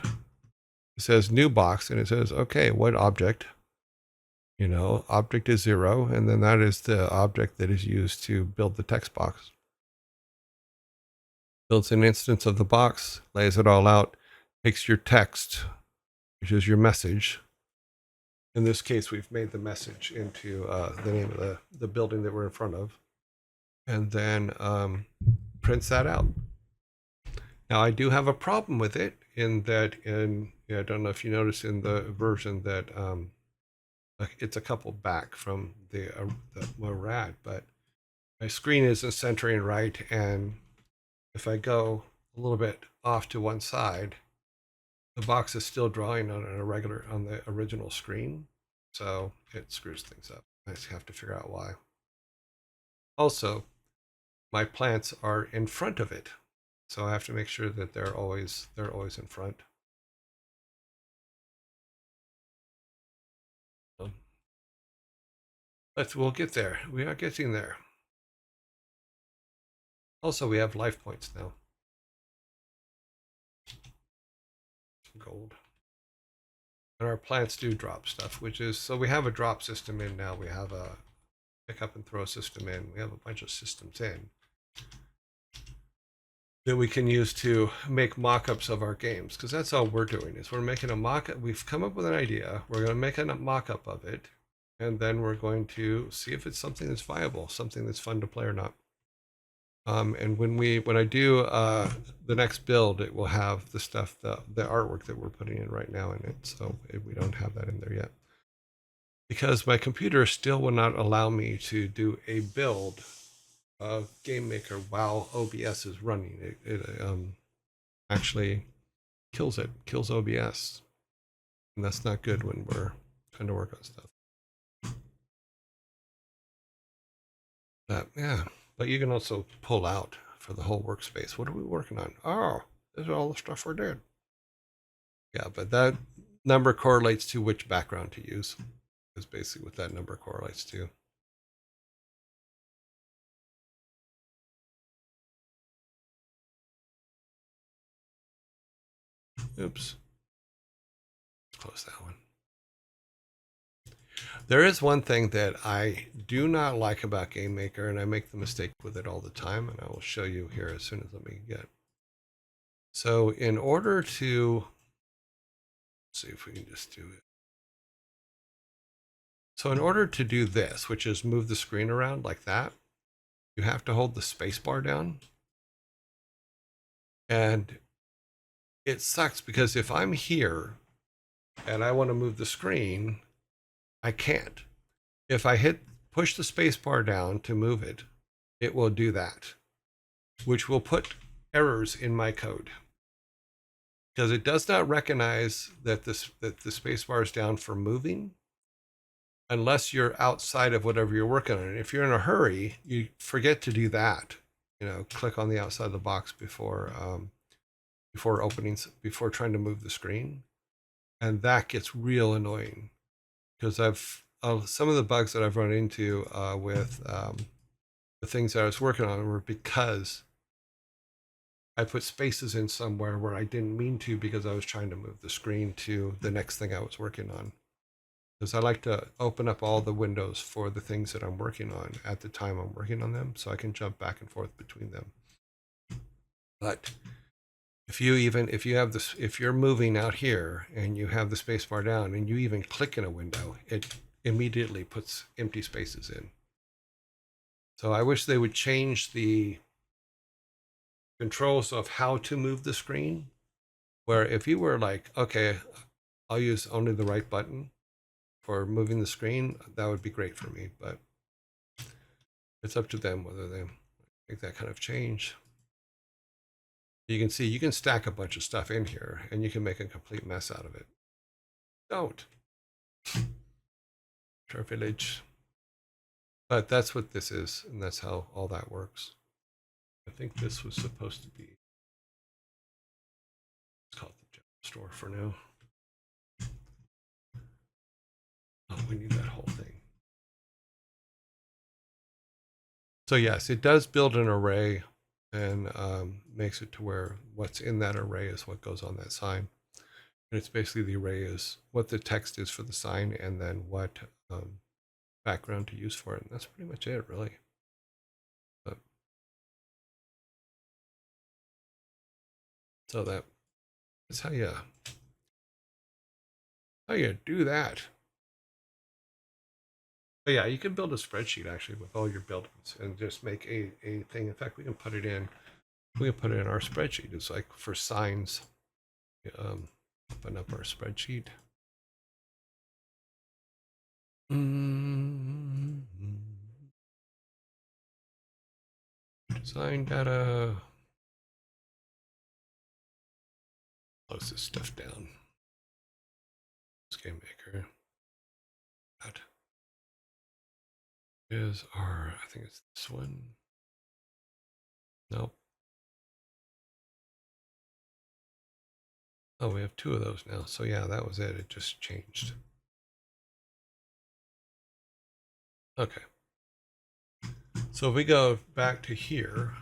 it says new box, and it says, okay, what object? You know, object is 0, and then that is the object that is used to build the text box. Builds an instance of the box, lays it all out, takes your text, which is your message. In this case, we've made the message into the name of the building that we're in front of, and then prints that out. Now, I do have a problem with it in that I don't know if you noticed in the version that it's a couple back from the where we're at, but my screen isn't centering right, and if I go a little bit off to one side, the box is still drawing on the original screen, so it screws things up. I just have to figure out why. Also, my plants are in front of it, so I have to make sure that they're always in front. But we'll get there. We are getting there. Also, we have life points now. Gold. And our plants do drop stuff, which is, so we have a drop system in now. We have a pick up and throw system in. We have a bunch of systems in that we can use to make mock-ups of our games, because that's all we're doing is we're making a mock-up. We've come up with an idea. We're going to make a mock-up of it, and then we're going to see if it's something that's viable, something that's fun to play or not. And when I do the next build, it will have the stuff, the artwork that we're putting in right now in it. So we don't have that in there yet, because my computer still will not allow me to do a build of GameMaker while OBS is running. It actually kills OBS, and that's not good when we're trying to work on stuff. Yeah. But you can also pull out for the whole workspace. What are we working on? Oh, this is all the stuff we're doing. Yeah, but that number correlates to which background to use. Is basically what that number correlates to. Oops. Close that one. There is one thing that I do not like about GameMaker, and I make the mistake with it all the time, and I will show you here as soon as let me get. So in order to, see if we can just do it. So in order to do this, which is move the screen around like that, you have to hold the space bar down. And it sucks because if I'm here and I want to move the screen, I can't. If I push the space bar down to move it, it will do that, which will put errors in my code, because it does not recognize that the space bar is down for moving unless you're outside of whatever you're working on. And if you're in a hurry, you forget to do that. You know, click on the outside of the box before trying to move the screen, and that gets real annoying, because some of the bugs that I've run into with the things that I was working on were because I put spaces in somewhere where I didn't mean to, because I was trying to move the screen to the next thing I was working on. Because I like to open up all the windows for the things that I'm working on at the time I'm working on them, so I can jump back and forth between them. But if you're moving out here and you have the space bar down and you even click in a window, it immediately puts empty spaces in. So I wish they would change the controls of how to move the screen, where if you were like, okay, I'll use only the right button for moving the screen, that would be great for me. But it's up to them whether they make that kind of change. You can see you can stack a bunch of stuff in here and you can make a complete mess out of it. Don't. Sure Village. But that's what this is, and that's how all that works. I think this was supposed to be, let's call it the general store for now. Oh, we need that whole thing. So yes, it does build an array and makes it to where what's in that array is what goes on that sign. And it's basically the array is what the text is for the sign and then what background to use for it. And that's pretty much it, really. But, so that's how you do that. But yeah, you can build a spreadsheet actually with all your buildings and just make a thing. In fact, we can put it in. We can put it in our spreadsheet. It's like for signs. Open up our spreadsheet. Design data. Close this stuff down. Game maker. That is our, I think it's this one. Nope. Oh, we have two of those now. So yeah, that was it. It just changed. Okay. So if we go back to here,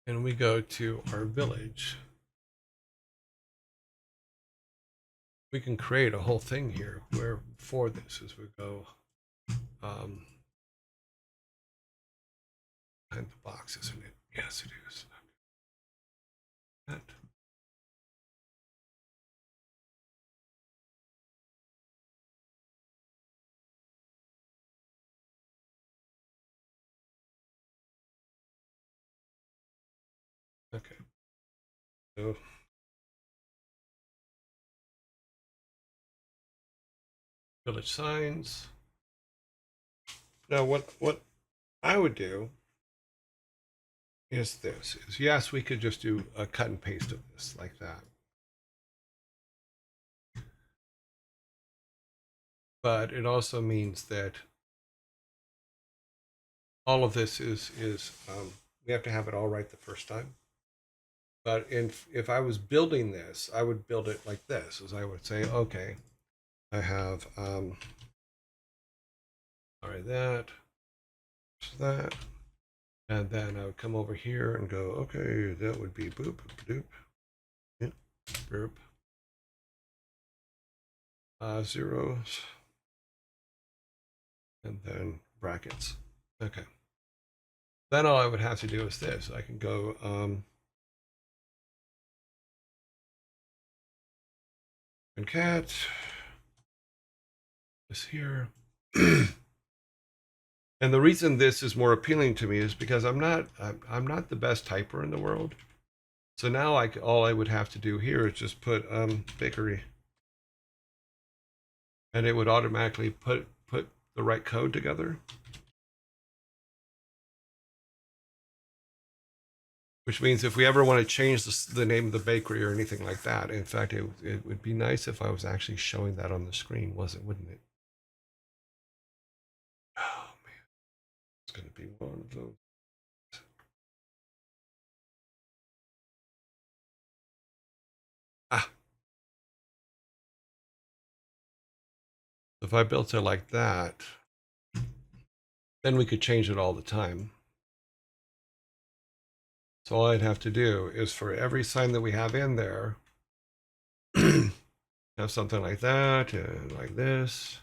and we go to our village, we can create a whole thing here where for this as we go behind the box, isn't it? Yes, it is. That. Okay. So village signs. Now what I would do is this is yes, we could just do a cut and paste of this like that. But it also means that all of this is we have to have it all right the first time. But if I was building this, I would build it like this, as I would say, okay, I have all right, that, and then I would come over here and go, okay, that would be boop, doop, yeah, boop, zeros, and then brackets. Okay. Then all I would have to do is this. I can go and cat is here. And the reason this is more appealing to me is because I'm not the best typer in the world. So now all I would have to do here is just put bakery, and it would automatically put the right code together. Which means if we ever want to change the name of the bakery or anything like that, in fact, it would be nice if I was actually showing that on the screen, wouldn't it? Oh man, it's going to be one of those. Ah, if I built it like that, then we could change it all the time. So all I'd have to do is for every sign that we have in there, have something like that and like this.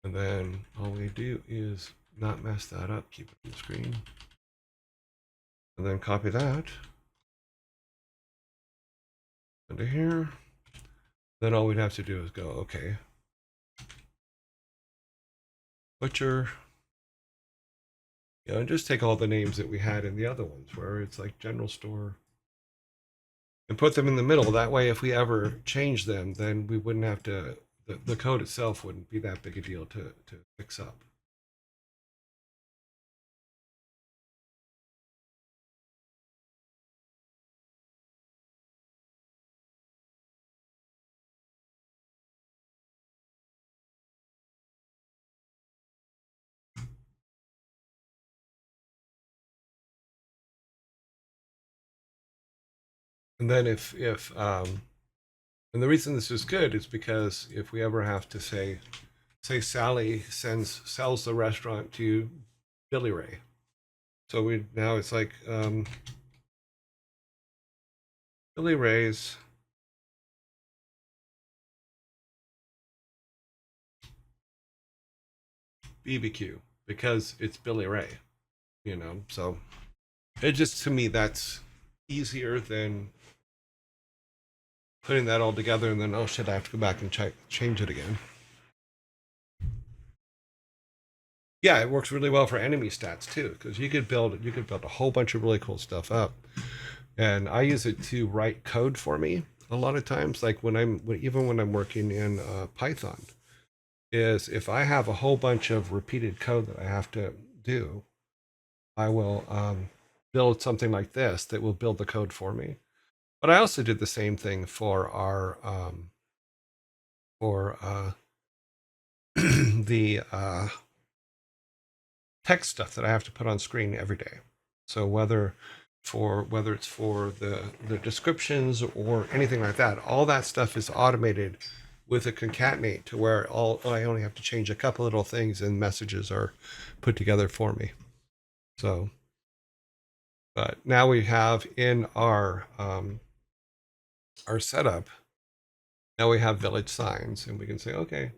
And then all we do is not mess that up, keep it on the screen. And then copy that into here. Then all we'd have to do is go, okay, butcher, and just take all the names that we had in the other ones where it's like general store and put them in the middle. That way, if we ever change them, then we wouldn't have to, the code itself wouldn't be that big a deal to fix up. And then and the reason this is good is because if we ever have to say Sally sells the restaurant to Billy Ray. So we now it's like Billy Ray's BBQ because it's Billy Ray, you know. So it just to me that's easier than putting that all together and then oh shit, I have to go back and change it again. Yeah, it works really well for enemy stats too because you could build a whole bunch of really cool stuff up. And I use it to write code for me a lot of times. Like even when I'm working in Python, is if I have a whole bunch of repeated code that I have to do, I will build something like this that will build the code for me. But I also did the same thing for our for the text stuff that I have to put on screen every day. So whether it's for the descriptions or anything like that, all that stuff is automated with a concatenate to where all I only have to change a couple little things and messages are put together for me. So, but now we have in our setup. Now we have village signs, and we can say okay.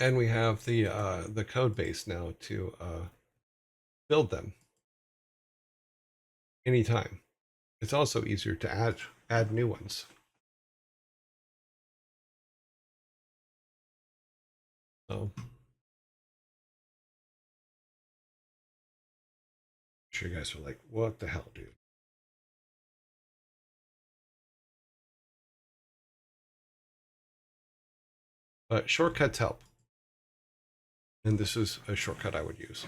And we have the code base now to build them anytime. It's also easier to add new ones. So I'm sure you guys are like, what the hell, dude? But shortcuts help. And this is a shortcut I would use.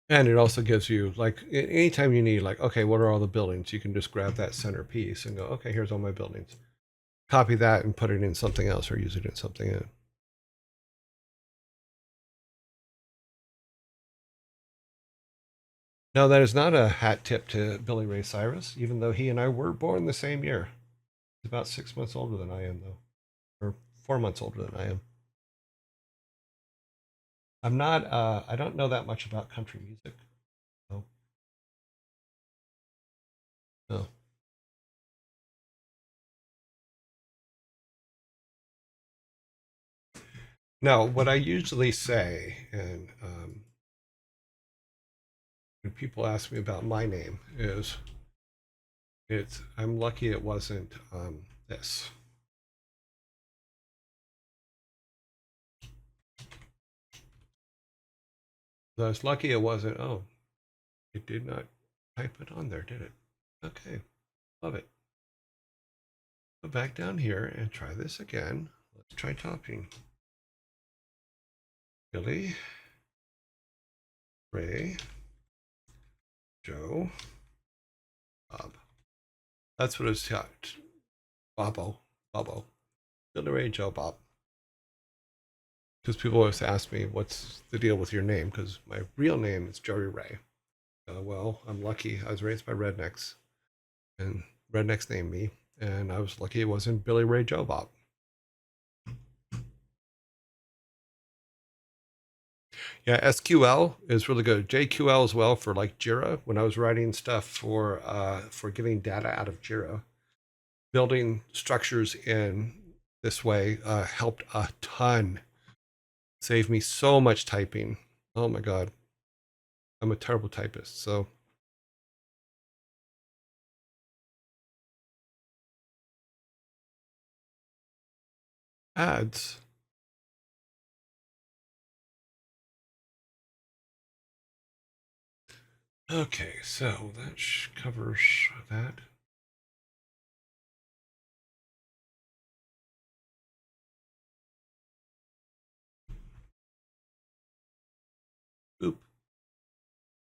And it also gives you, like, anytime you need, like, okay, what are all the buildings? You can just grab that center piece and go, okay, here's all my buildings. Copy that and put it in something else or use it in something else. No, that is not a hat tip to Billy Ray Cyrus, even though he and I were born the same year. He's about 6 months older than I am, though, or 4 months older than I am. I'm not, I don't know that much about country music. No. No. No, what I usually say, and when people ask me about my name, is I'm lucky it wasn't this. I was lucky it wasn't, oh, it did not type it on there, did it? Okay, love it. Go back down here and try this again. Let's try topping. Billy, Ray, Joe, Bob. That's what it's got. Bobo. Billy, Ray, Joe, Bob. Because people always ask me, what's the deal with your name? Because my real name is Joey Ray. Well, I'm lucky. I was raised by rednecks, and rednecks named me, and I was lucky it wasn't Billy Ray Joe Bob. Yeah, SQL is really good. JQL as well for like Jira. When I was writing stuff for getting data out of Jira, building structures in this way helped a ton. Saved me so much typing. Oh my god, I'm a terrible typist. So ads. Okay, so that covers that. Oop,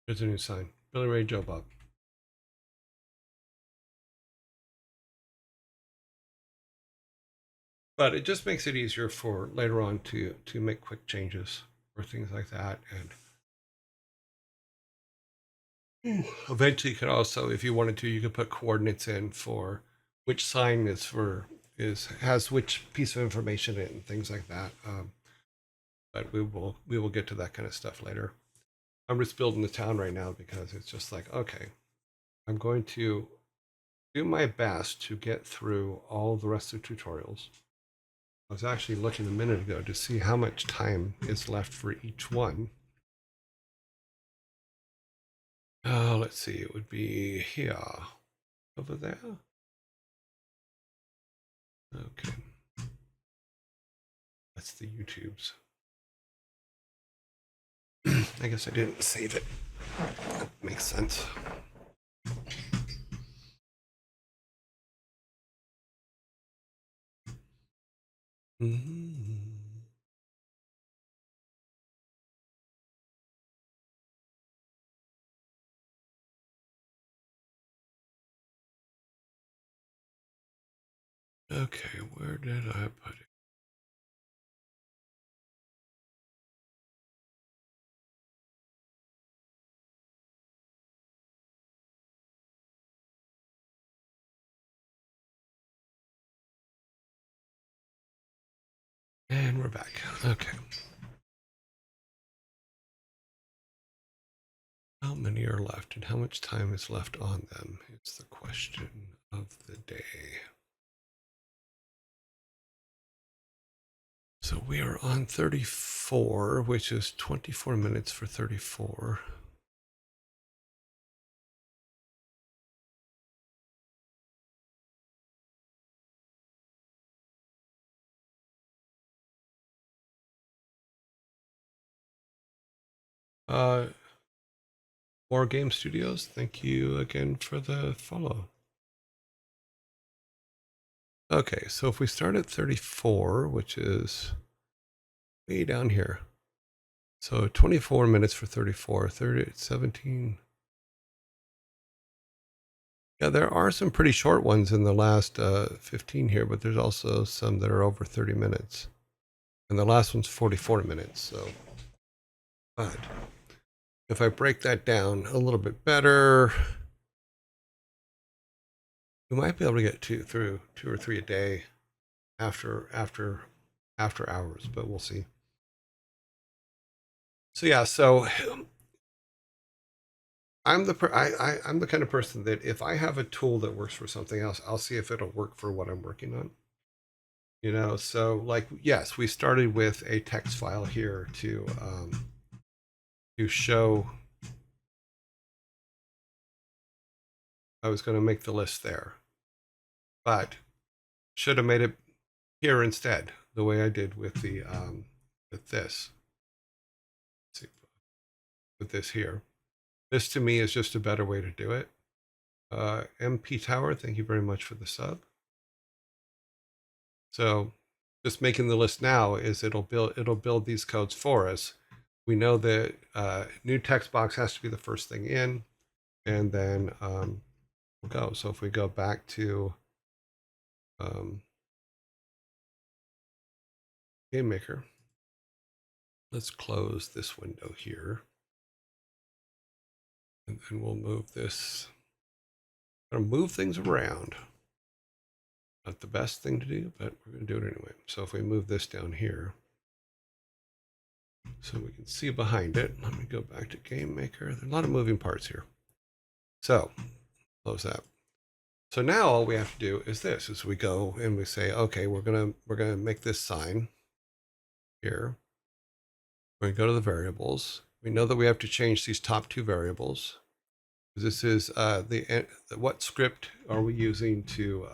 there's a new sign. Billy Ray Joe Bob. But it just makes it easier for later on to make quick changes or things like that. And Eventually, you could also, if you wanted to, you could put coordinates in for which sign has which piece of information in and things like that. But we will get to that kind of stuff later. I'm just building the town right now because it's just like, okay, I'm going to do my best to get through all the rest of the tutorials. I was actually looking a minute ago to see how much time is left for each one. Let's see, it would be here, over there. Okay. That's the YouTubes. I guess I didn't save it. That makes sense. Mm-hmm. Okay, where did I put it? And we're back. Okay. How many are left and how much time is left on them? It's the question of the day. So we are on 34, which is 24 minutes for 34. War Game Studios, thank you again for the follow. Okay, so if we start at 34, which is way down here. So 24 minutes for 34, 30, 17. Yeah, there are some pretty short ones in the last 15 here, but there's also some that are over 30 minutes. And the last one's 44 minutes, so. But if I break that down a little bit better, we might be able to get through 2 or 3 a day after hours, but we'll see. So yeah, so I'm the kind of person that if I have a tool that works for something else, I'll see if it'll work for what I'm working on. So like, yes, we started with a text file here to show. I was going to make the list there, but should have made it here instead, the way I did with the with this. Let's see, with this here. This to me is just a better way to do it. MP Tower, thank you very much for the sub. So just making the list now is it'll build these codes for us. We know that new text box has to be the first thing in, and then we'll go. So if we go back to Game Maker, let's close this window here, and then we'll move this. I'm gonna move things around. Not the best thing to do, but we're gonna do it anyway. So if we move this down here, so we can see behind it. Let me go back to Game Maker. There's a lot of moving parts here. So close that. So now all we have to do is this: is we go and we say, okay, we're gonna make this sign here. We're gonna go to the variables. We know that we have to change these top 2 variables. This is what script are we using to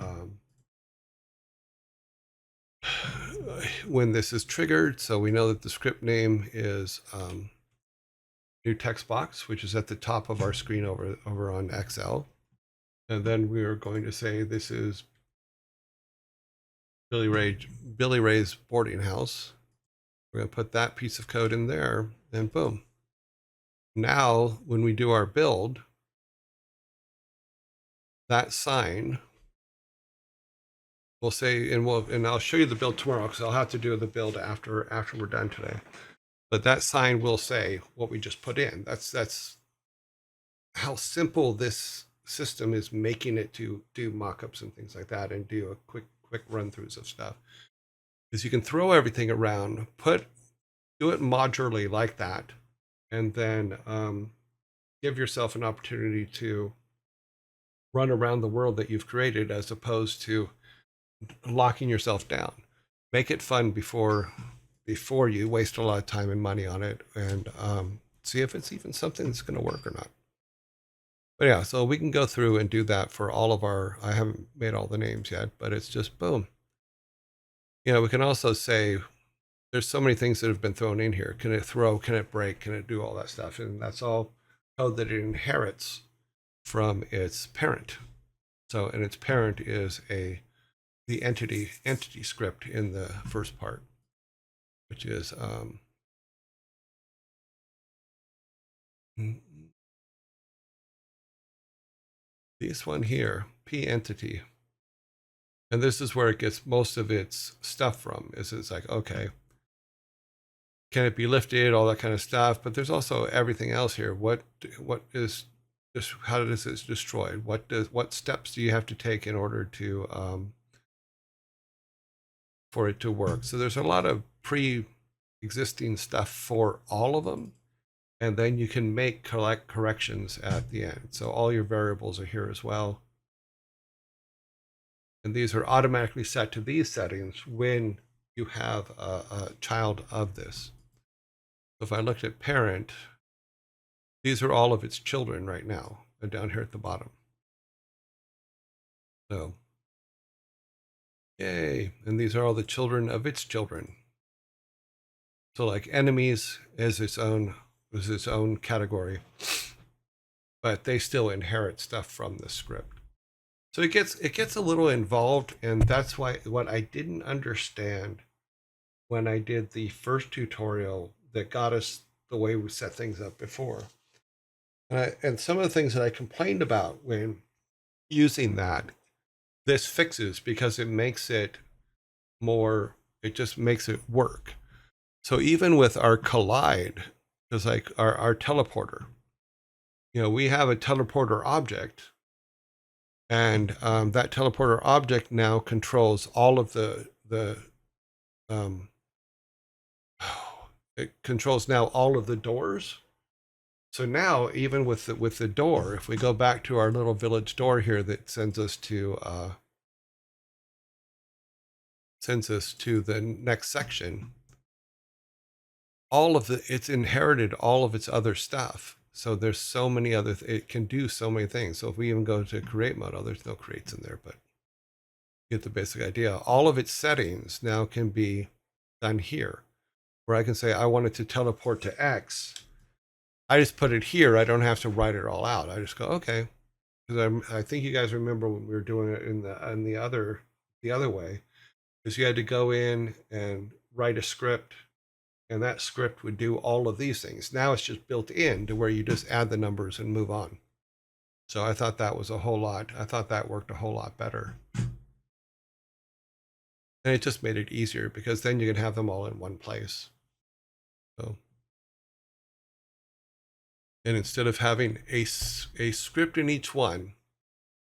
when this is triggered. So we know that the script name is new text box, which is at the top of our screen over on Excel. And then we are going to say this is Billy Ray's boarding house. We're going to put that piece of code in there, and boom. Now, when we do our build, that sign will say, and I'll show you the build tomorrow because I'll have to do the build after we're done today. But that sign will say what we just put in. That's how simple this system is making it to do mock-ups and things like that and do a quick run-throughs of stuff. Is you can throw everything around, do it modularly like that, and then give yourself an opportunity to run around the world that you've created as opposed to locking yourself down. Make it fun before you waste a lot of time and money on it, and see if it's even something that's going to work or not. But yeah, so we can go through and do that for all of our, I haven't made all the names yet, but it's just boom. We can also say there's so many things that have been thrown in here. Can it throw? Can it break? Can it do all that stuff? And that's all code that it inherits from its parent. So, and its parent is the entity script in the first part, which is this one here, p entity. And this is where it gets most of its stuff from. It's like, okay, can it be lifted, all that kind of stuff, but there's also everything else here. What is just, how does it destroyed? What steps do you have to take in order to for it to work? So there's a lot of pre-existing stuff for all of them, and then you can make corrections at the end. So all your variables are here as well, and these are automatically set to these settings when you have a child of this. So if I looked at parent, these are all of its children right now. They're down here at the bottom. So, yay. And these are all the children of its children. So like enemies is its own category, but they still inherit stuff from the script. So it gets a little involved, and that's why what I didn't understand when I did the first tutorial that got us the way we set things up before. And some of the things that I complained about when using that, this fixes, because it makes it more, it just makes it work. So even with our collide, because like our teleporter, we have a teleporter object, and that teleporter object now controls all of it controls now all of the doors. So now, even with the door, if we go back to our little village door here that sends us to the next section, it's inherited all of its other stuff. So there's so many other, it can do so many things. So if we even go to create mode, there's no creates in there, but you get the basic idea. All of its settings now can be done here, where I can say I want it to teleport to X. I just put it here. I don't have to write it all out. I just go, okay. Because I think you guys remember when we were doing it in the other way, is you had to go in and write a script, and that script would do all of these things. Now it's just built in to where you just add the numbers and move on. So I thought that was I thought that worked a whole lot better. And it just made it easier, because then you can have them all in one place. So, and instead of having a script in each one,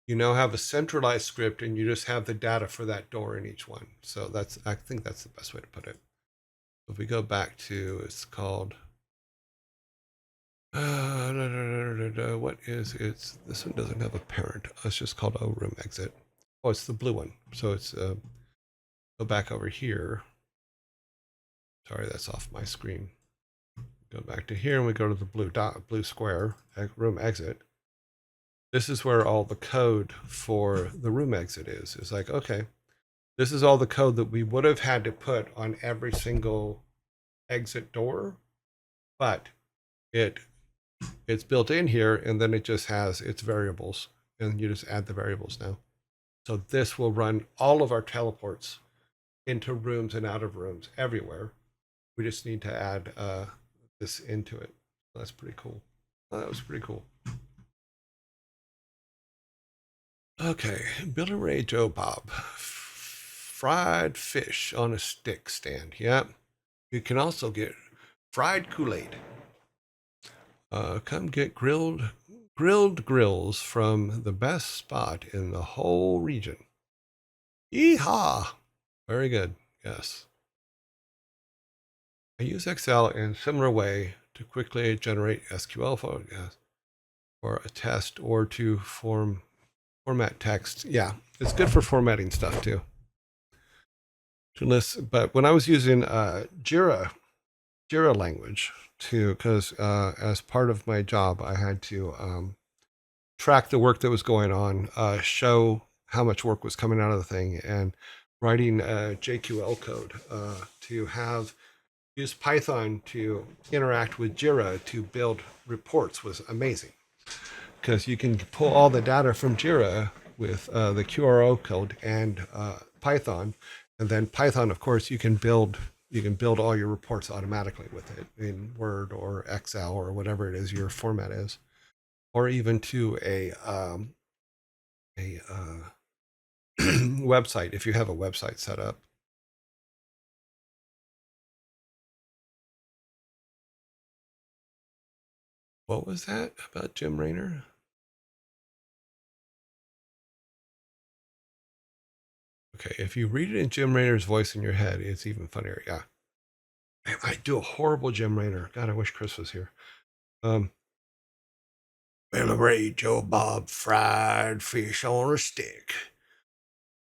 you now have a centralized script, and you just have the data for that door in each one. So I think that's the best way to put it. If we go back to, it's called, what is it? This one doesn't have a parent. It's just called a room exit. Oh, it's the blue one. So it's, go back over here. Sorry, that's off my screen. Go back to here, and we go to the blue square, room exit. This is where all the code for the room exit is. It's like, okay, this is all the code that we would have had to put on every single exit door, but it's built in here, and then it just has its variables, and you just add the variables now. So this will run all of our teleports into rooms and out of rooms everywhere. We just need to add this into it. That's pretty cool. That was pretty cool. Okay, Billy Ray Joe Bob. Fried fish on a stick stand. Yeah. You can also get fried Kool-Aid. Come get grilled grilled grills from the best spot in the whole region. Yeehaw! Very good. Yes. I use Excel in a similar way to quickly generate SQL photos or a test or to format text. Yeah, it's good for formatting stuff too. To list, but when I was using Jira language too, because as part of my job, I had to track the work that was going on, show how much work was coming out of the thing, and writing JQL code to use Python to interact with Jira to build reports was amazing, because you can pull all the data from Jira with the QRO code and Python, and then Python, of course, you can build all your reports automatically with it in Word or Excel or whatever it is your format is, or even to a website if you have a website set up. What was that about Jim Raynor? Okay, if you read it in Jim Raynor's voice in your head, it's even funnier. Yeah. I do a horrible Jim Raynor. God, I wish Chris was here. Well, Ray Joe Bob fried fish on a stick.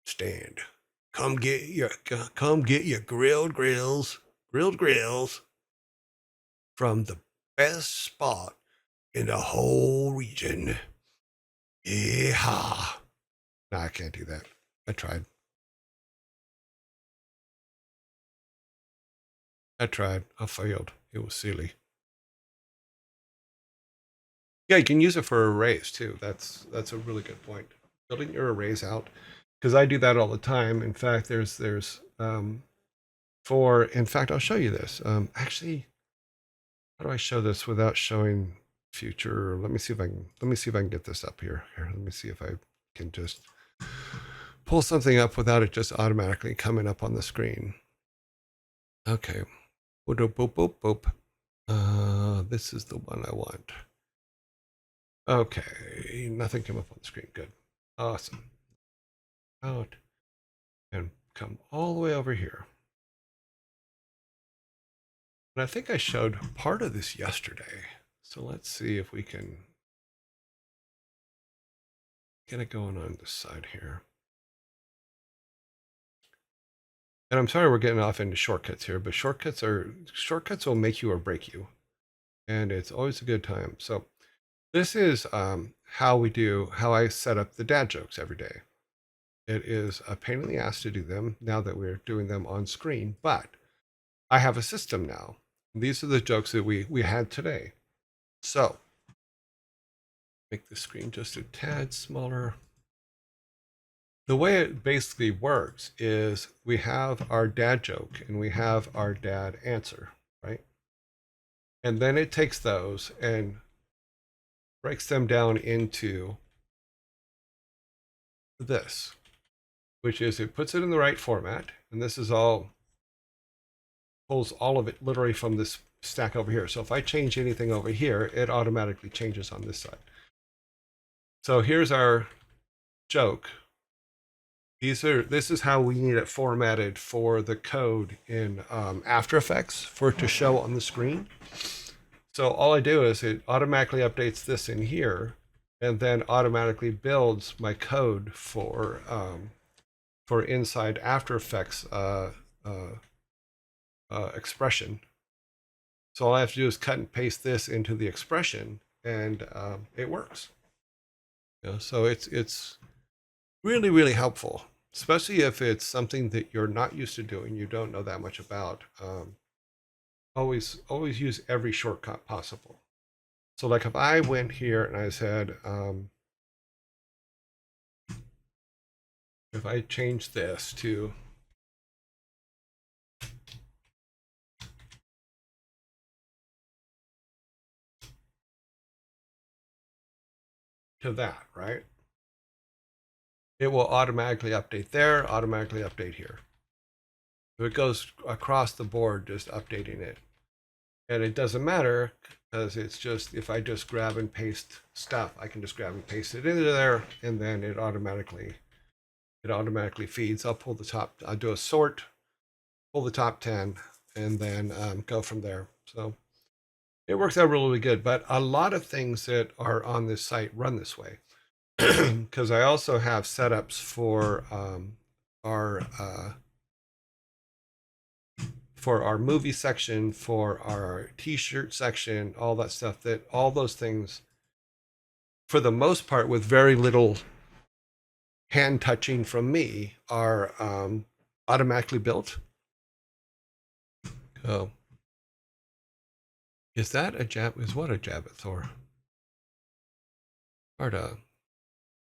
Stand. Come get your grilled grills from the best spot in the whole region. Yeehaw. No, I can't do that. I tried. I failed. It was silly. Yeah, you can use it for arrays too. That's a really good point. Building your arrays out, because I do that all the time. In fact, there's in fact, I'll show you this. Actually, how do I show this without showing future? Let me see if I can get this up here. Here, let me see if I can just pull something up without it just automatically coming up on the screen. Okay. Boop, boop, boop, boop. This is the one I want. Okay, nothing came up on the screen. Good. Awesome. Out and come all the way over here. And I think I showed part of this yesterday. So let's see if we can get it going on this side here. And I'm sorry we're getting off into shortcuts here, but shortcuts will make you or break you. And it's always a good time. So this is how I set up the dad jokes every day. It is a pain in the ass to do them now that we're doing them on screen, but I have a system now. These are the jokes that we had today. So make the screen just a tad smaller. The way it basically works is we have our dad joke and we have our dad answer, right? And then it takes those and breaks them down into this, which is it puts it in the right format. And this is pulls all of it literally from this stack over here. So if I change anything over here, it automatically changes on this side. So here's our joke. This is how we need it formatted for the code in After Effects for it to show on the screen. So all I do is it automatically updates this in here and then automatically builds my code for inside After Effects expression. So all I have to do is cut and paste this into the expression and it works. So it's really, really helpful, especially if it's something that you're not used to doing, you don't know that much about. Always use every shortcut possible. So like if I went here and I said, if I change this to that, right? It will automatically update there, automatically update here. So it goes across the board, just updating it. And it doesn't matter because it's just, if I just grab and paste stuff, I can just grab and paste it into there, and then it automatically feeds. I'll do a sort, pull the top 10, and then go from there. So it works out really good. But a lot of things that are on this site run this way because I also have setups for our movie section, for our t-shirt section, all that stuff, that all those things, for the most part, with very little hand touching from me, are automatically built. Oh, is that a jab? Is what a jab at Thor? Arda.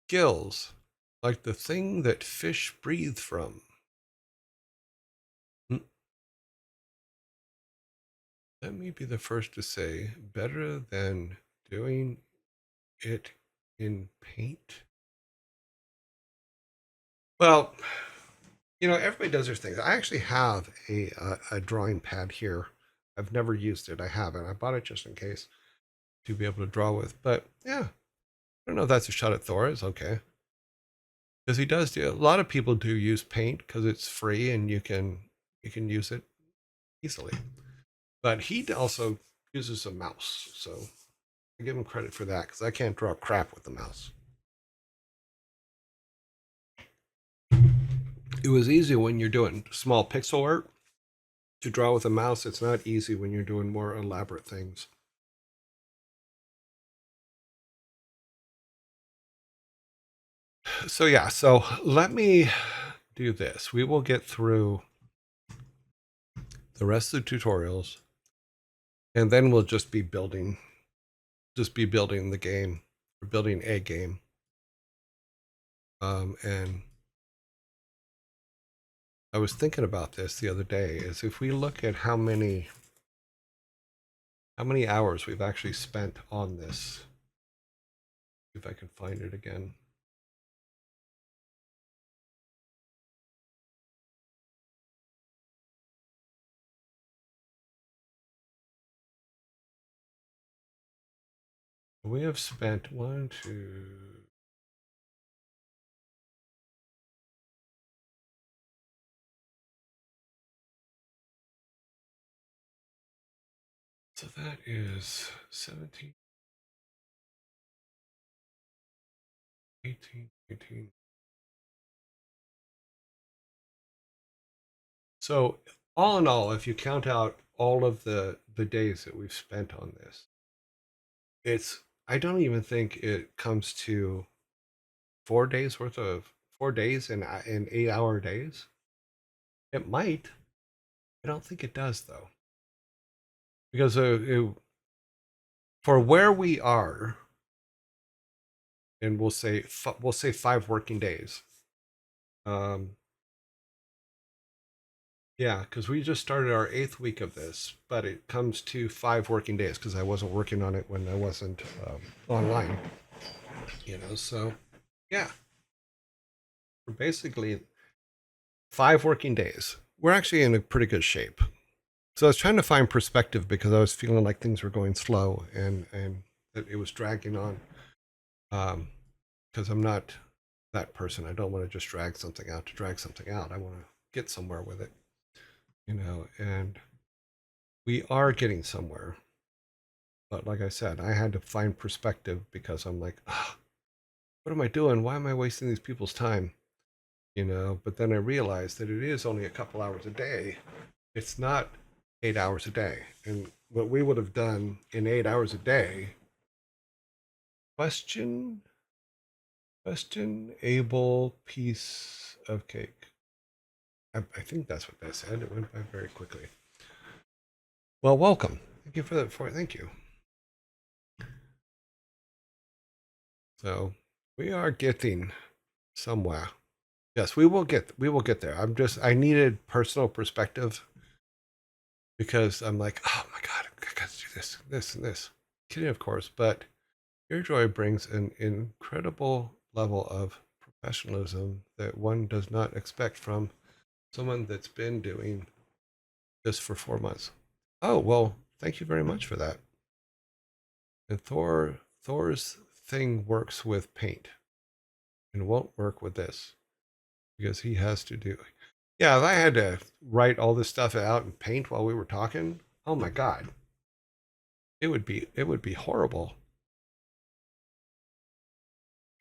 Gills, like the thing that fish breathe from. Let me be the first to say, better than doing it in paint. Well, everybody does their things. I actually have a drawing pad here. I've never used it. I haven't. I bought it just in case to be able to draw with. But yeah, I don't know if that's a shot at Thor. It's okay. Because he does a lot of people do use paint because it's free and you can use it easily. But he also uses a mouse, so I give him credit for that because I can't draw crap with the mouse. It was easy when you're doing small pixel art to draw with a mouse. It's not easy when you're doing more elaborate things. So yeah, so let me do this. We will get through the rest of the tutorials, and then we'll just be building the game, or building a game. And I was thinking about this the other day, is if we look at how many hours we've actually spent on this. If I can find it again. We have spent 1, 2. So that is 17, 18, 19. So all in all, if you count out all of the days that we've spent on this, I don't even think it comes to 4 days worth of 4 days in 8-hour days. It might. I don't think it does though, because for where we are, and we'll say 5 working days. Yeah, because we just started our 8th week of this, but it comes to 5 working days because I wasn't working on it when I wasn't online. So yeah, we're basically 5 working days. We're actually in a pretty good shape. So I was trying to find perspective because I was feeling like things were going slow and that it was dragging on. Because I'm not that person. I don't want to just drag something out to drag something out. I want to get somewhere with it, and we are getting somewhere. But like I said, I had to find perspective because I'm like, what am I doing? Why am I wasting these people's time? But then I realized that it is only a couple hours a day. It's not 8 hours a day. And what we would have done in 8 hours a day, question, able piece of cake. I think that's what that said. It went by very quickly. Well, welcome. Thank you for that. Thank you. So we are getting somewhere. Yes, we will get there. I needed personal perspective because I'm like, oh my god, I got to do this, and this. Kidding, of course, but Earjoy brings an incredible level of professionalism that one does not expect from someone that's been doing this for 4 months. Oh well, Thank you very much for that. And Thor's thing works with paint and won't work with this because he has to do. Yeah, if I had to write all this stuff out in paint while we were talking, oh my god, it would be horrible.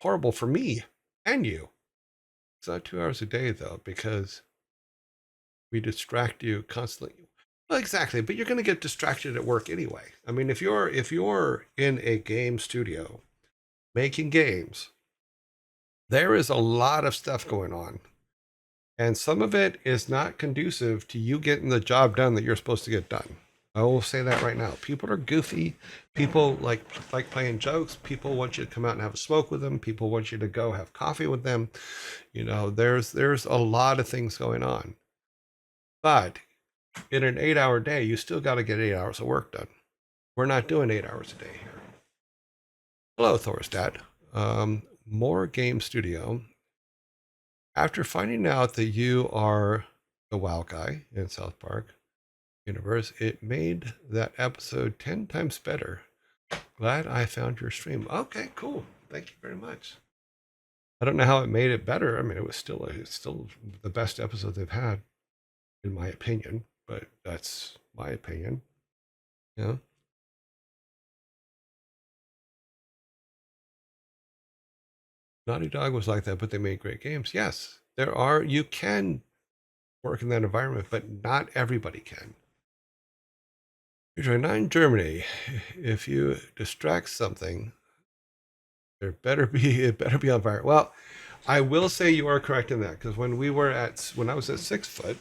Horrible for me and you. It's not 2 hours a day though, because we distract you constantly. Well, exactly, but you're going to get distracted at work anyway. I mean, if you're in a game studio making games, there is a lot of stuff going on, and some of it is not conducive to you getting the job done that you're supposed to get done. I will say that right now. People are goofy. People like playing jokes. People want you to come out and have a smoke with them. People want you to go have coffee with them. You know, there's a lot of things going on. But in an 8 hour day, you still got to get 8 hours of work done. We're not doing 8 hours a day here. Hello, Thorstat. More Game Studio. After finding out that you are the WoW guy in South Park universe, it made that episode 10 times better. Glad I found your stream. Okay, cool. Thank you very much. I don't know how it made it better. I mean, it's still the best episode they've had, in my opinion. But that's my opinion. Yeah. Naughty Dog was like that, but they made great games. Yes, you can work in that environment, but not everybody can. Usually not in Germany. If you distract something, it better be on fire. Well, I will say you are correct in that, because when I was at 6 foot,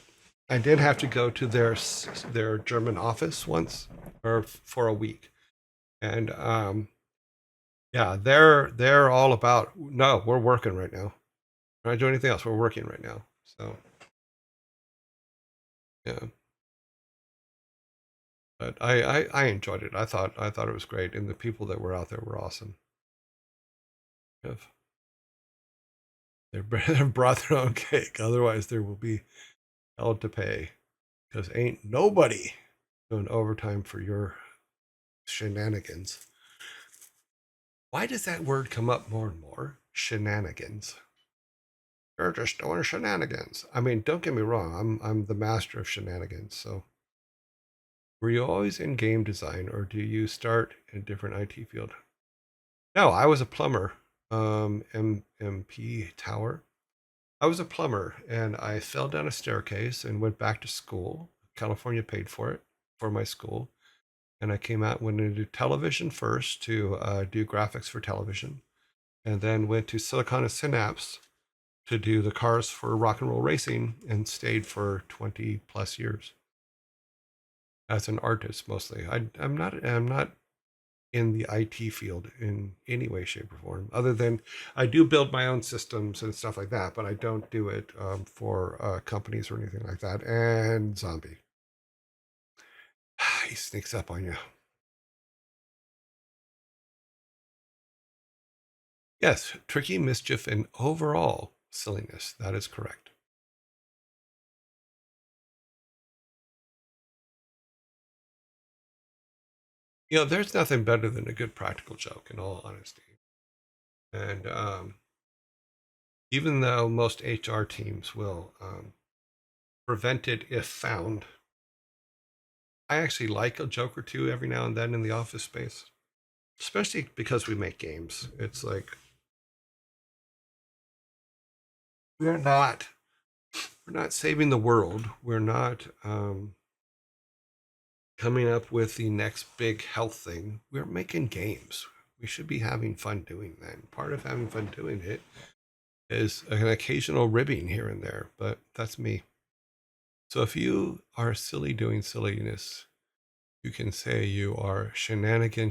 I did have to go to their German office once, or for a week, and yeah, they're all about, no, we're working right now. We're not doing anything else. We're working right now. So yeah, but I enjoyed it. I thought it was great, and the people that were out there were awesome. If they brought their own cake, otherwise there will be hell to pay, because ain't nobody doing overtime for your shenanigans. Why does that word come up more and more? Shenanigans. You're just doing shenanigans. I mean, don't get me wrong. I'm the master of shenanigans. So, were you always in game design, or do you start in a different IT field? No, I was a plumber. MP Tower. I was a plumber, and I fell down a staircase and went back to school. California paid for it for my school, and I came out, went into television first to do graphics for television, and then went to Silicon and Synapse to do the cars for rock and roll racing, and stayed for 20 plus years as an artist mostly. I'm not in the IT field in any way, shape, or form, other than I do build my own systems and stuff like that, but I don't do it for companies or anything like that. And zombie, he sneaks up on you. Yes, tricky mischief and overall silliness. That is correct. You know, there's nothing better than a good practical joke, in all honesty. And even though most HR teams will prevent it if found, I actually like a joke or two every now and then in the office space, especially because we make games. It's like we're not we're not saving the world. We're not coming up with the next big health thing. We're making games. We should be having fun doing that. And part of having fun doing it is an occasional ribbing here and there, but that's me. So if you are silly doing silliness, you can say you are shenanigan.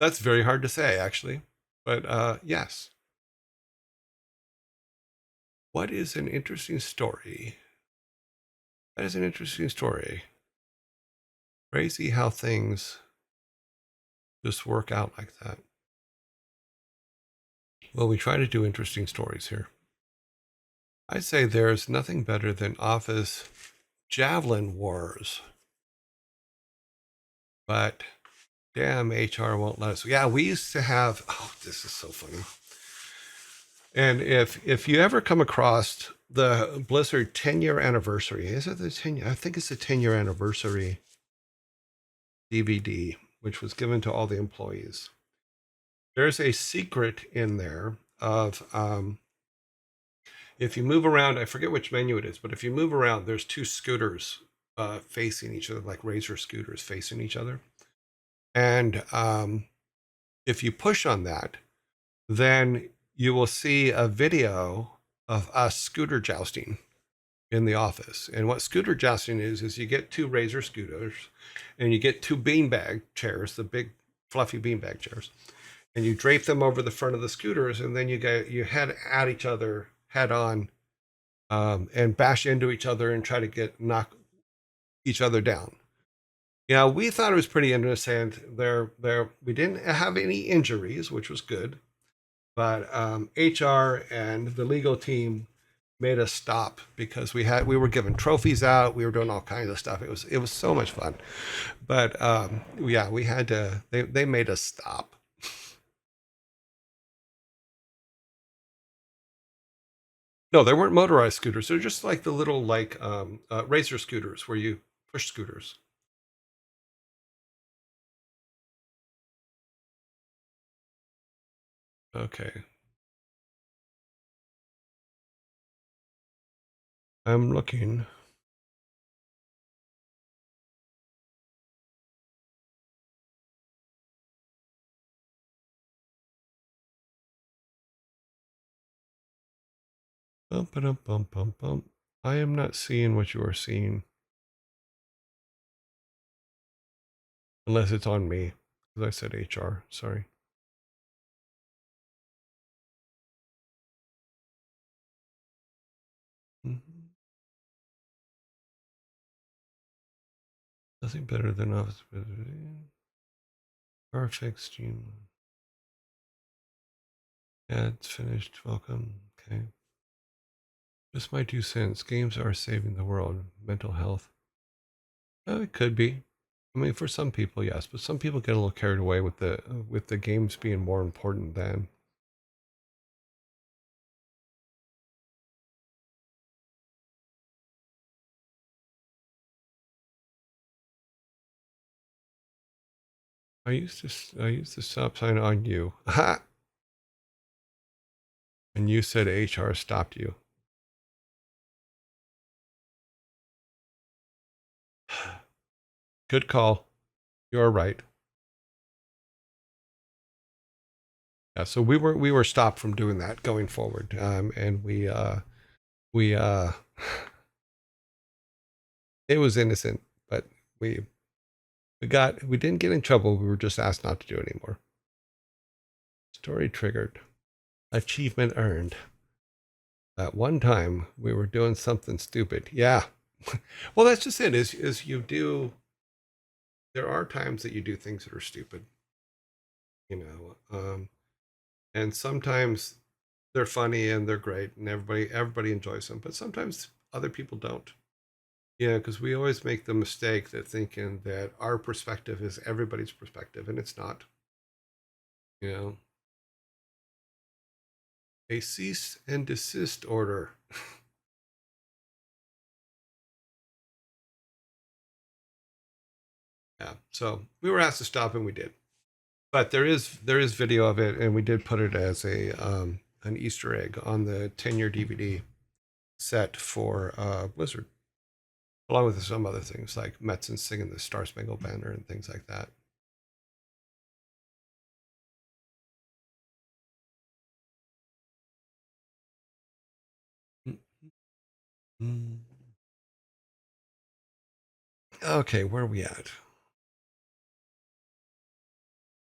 That's very hard to say, actually. But yes. What is an interesting story? That is an interesting story. Crazy how things just work out like that. Well, we try to do interesting stories here. I'd say there's nothing better than Office Javelin Wars. but damn, HR won't let us. Yeah, we used to have. Oh, this is so funny. And if you ever come across the Blizzard 10-year anniversary, is it the 10? I think it's the 10-year anniversary DVD, which was given to all the employees. There's a secret in there of if you move around, I forget which menu it is, but if you move around, there's two scooters facing each other, like Razor scooters facing each other. And if you push on that, then you will see a video of us scooter jousting in the office. And what scooter jousting is you get two Razor scooters and you get two beanbag chairs, the big fluffy beanbag chairs, and you drape them over the front of the scooters, and then you head at each other head on, and bash into each other and try to knock each other down. Yeah, we thought it was pretty interesting. We didn't have any injuries, which was good, but HR and the legal team made us stop because we were giving trophies out, we were doing all kinds of stuff. It was so much fun, but yeah, we had to. They made us stop. No, they weren't motorized scooters. They're just like the little Razor scooters where you push scooters. Okay, I'm looking. Bum, ba-dum, bum, bum, bum. I am not seeing what you are seeing. Unless it's on me. Because I said HR. Sorry. Mm-hmm. Nothing better than Office. Perfect stream. Yeah, it's finished. Welcome. Okay. Just my 2 cents. Games are saving the world. Mental health. It could be. I mean, for some people, yes, but some people get a little carried away with the games being more important than. I used the stop sign on you. Ha! And you said HR stopped you. Good call. You're right. Yeah, so we were stopped from doing that going forward, and we it was innocent, but we we didn't get in trouble. We were just asked not to do it anymore. Story triggered, achievement earned. At one time, we were doing something stupid. Yeah, well, that's just it. Is you do. There are times that you do things that are stupid, you know, and sometimes they're funny and they're great, and everybody enjoys them. But sometimes other people don't. Yeah, because we always make the mistake that thinking that our perspective is everybody's perspective, and it's not. You know, a cease and desist order. Yeah, so we were asked to stop, and we did. But there is video of it, and we did put it as a an Easter egg on the 10-year DVD set for Blizzard, along with some other things like Metzen singing the Star Spangled Banner and things like that. Mm-hmm. Okay, where are we at?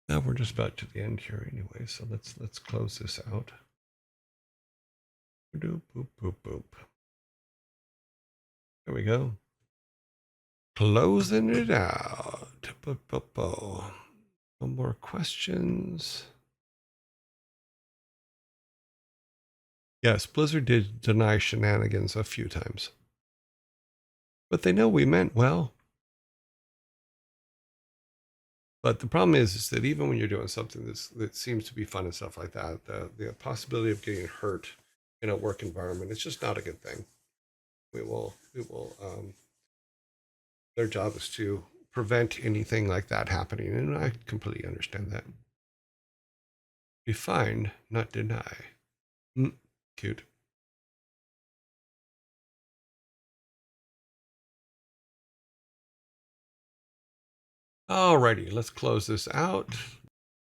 Now we're just about to the end here anyway, so let's close this out. Boop, boop, boop, boop. There we go. Closing it out. No more questions. Yes, Blizzard did deny shenanigans a few times. But they know we meant well. But the problem is that even when you're doing something that seems to be fun and stuff like that, the possibility of getting hurt in a work environment, it's just not a good thing. We will. Their job is to prevent anything like that happening, and I completely understand that. Be fine, not deny. Cute. Alrighty, let's close this out.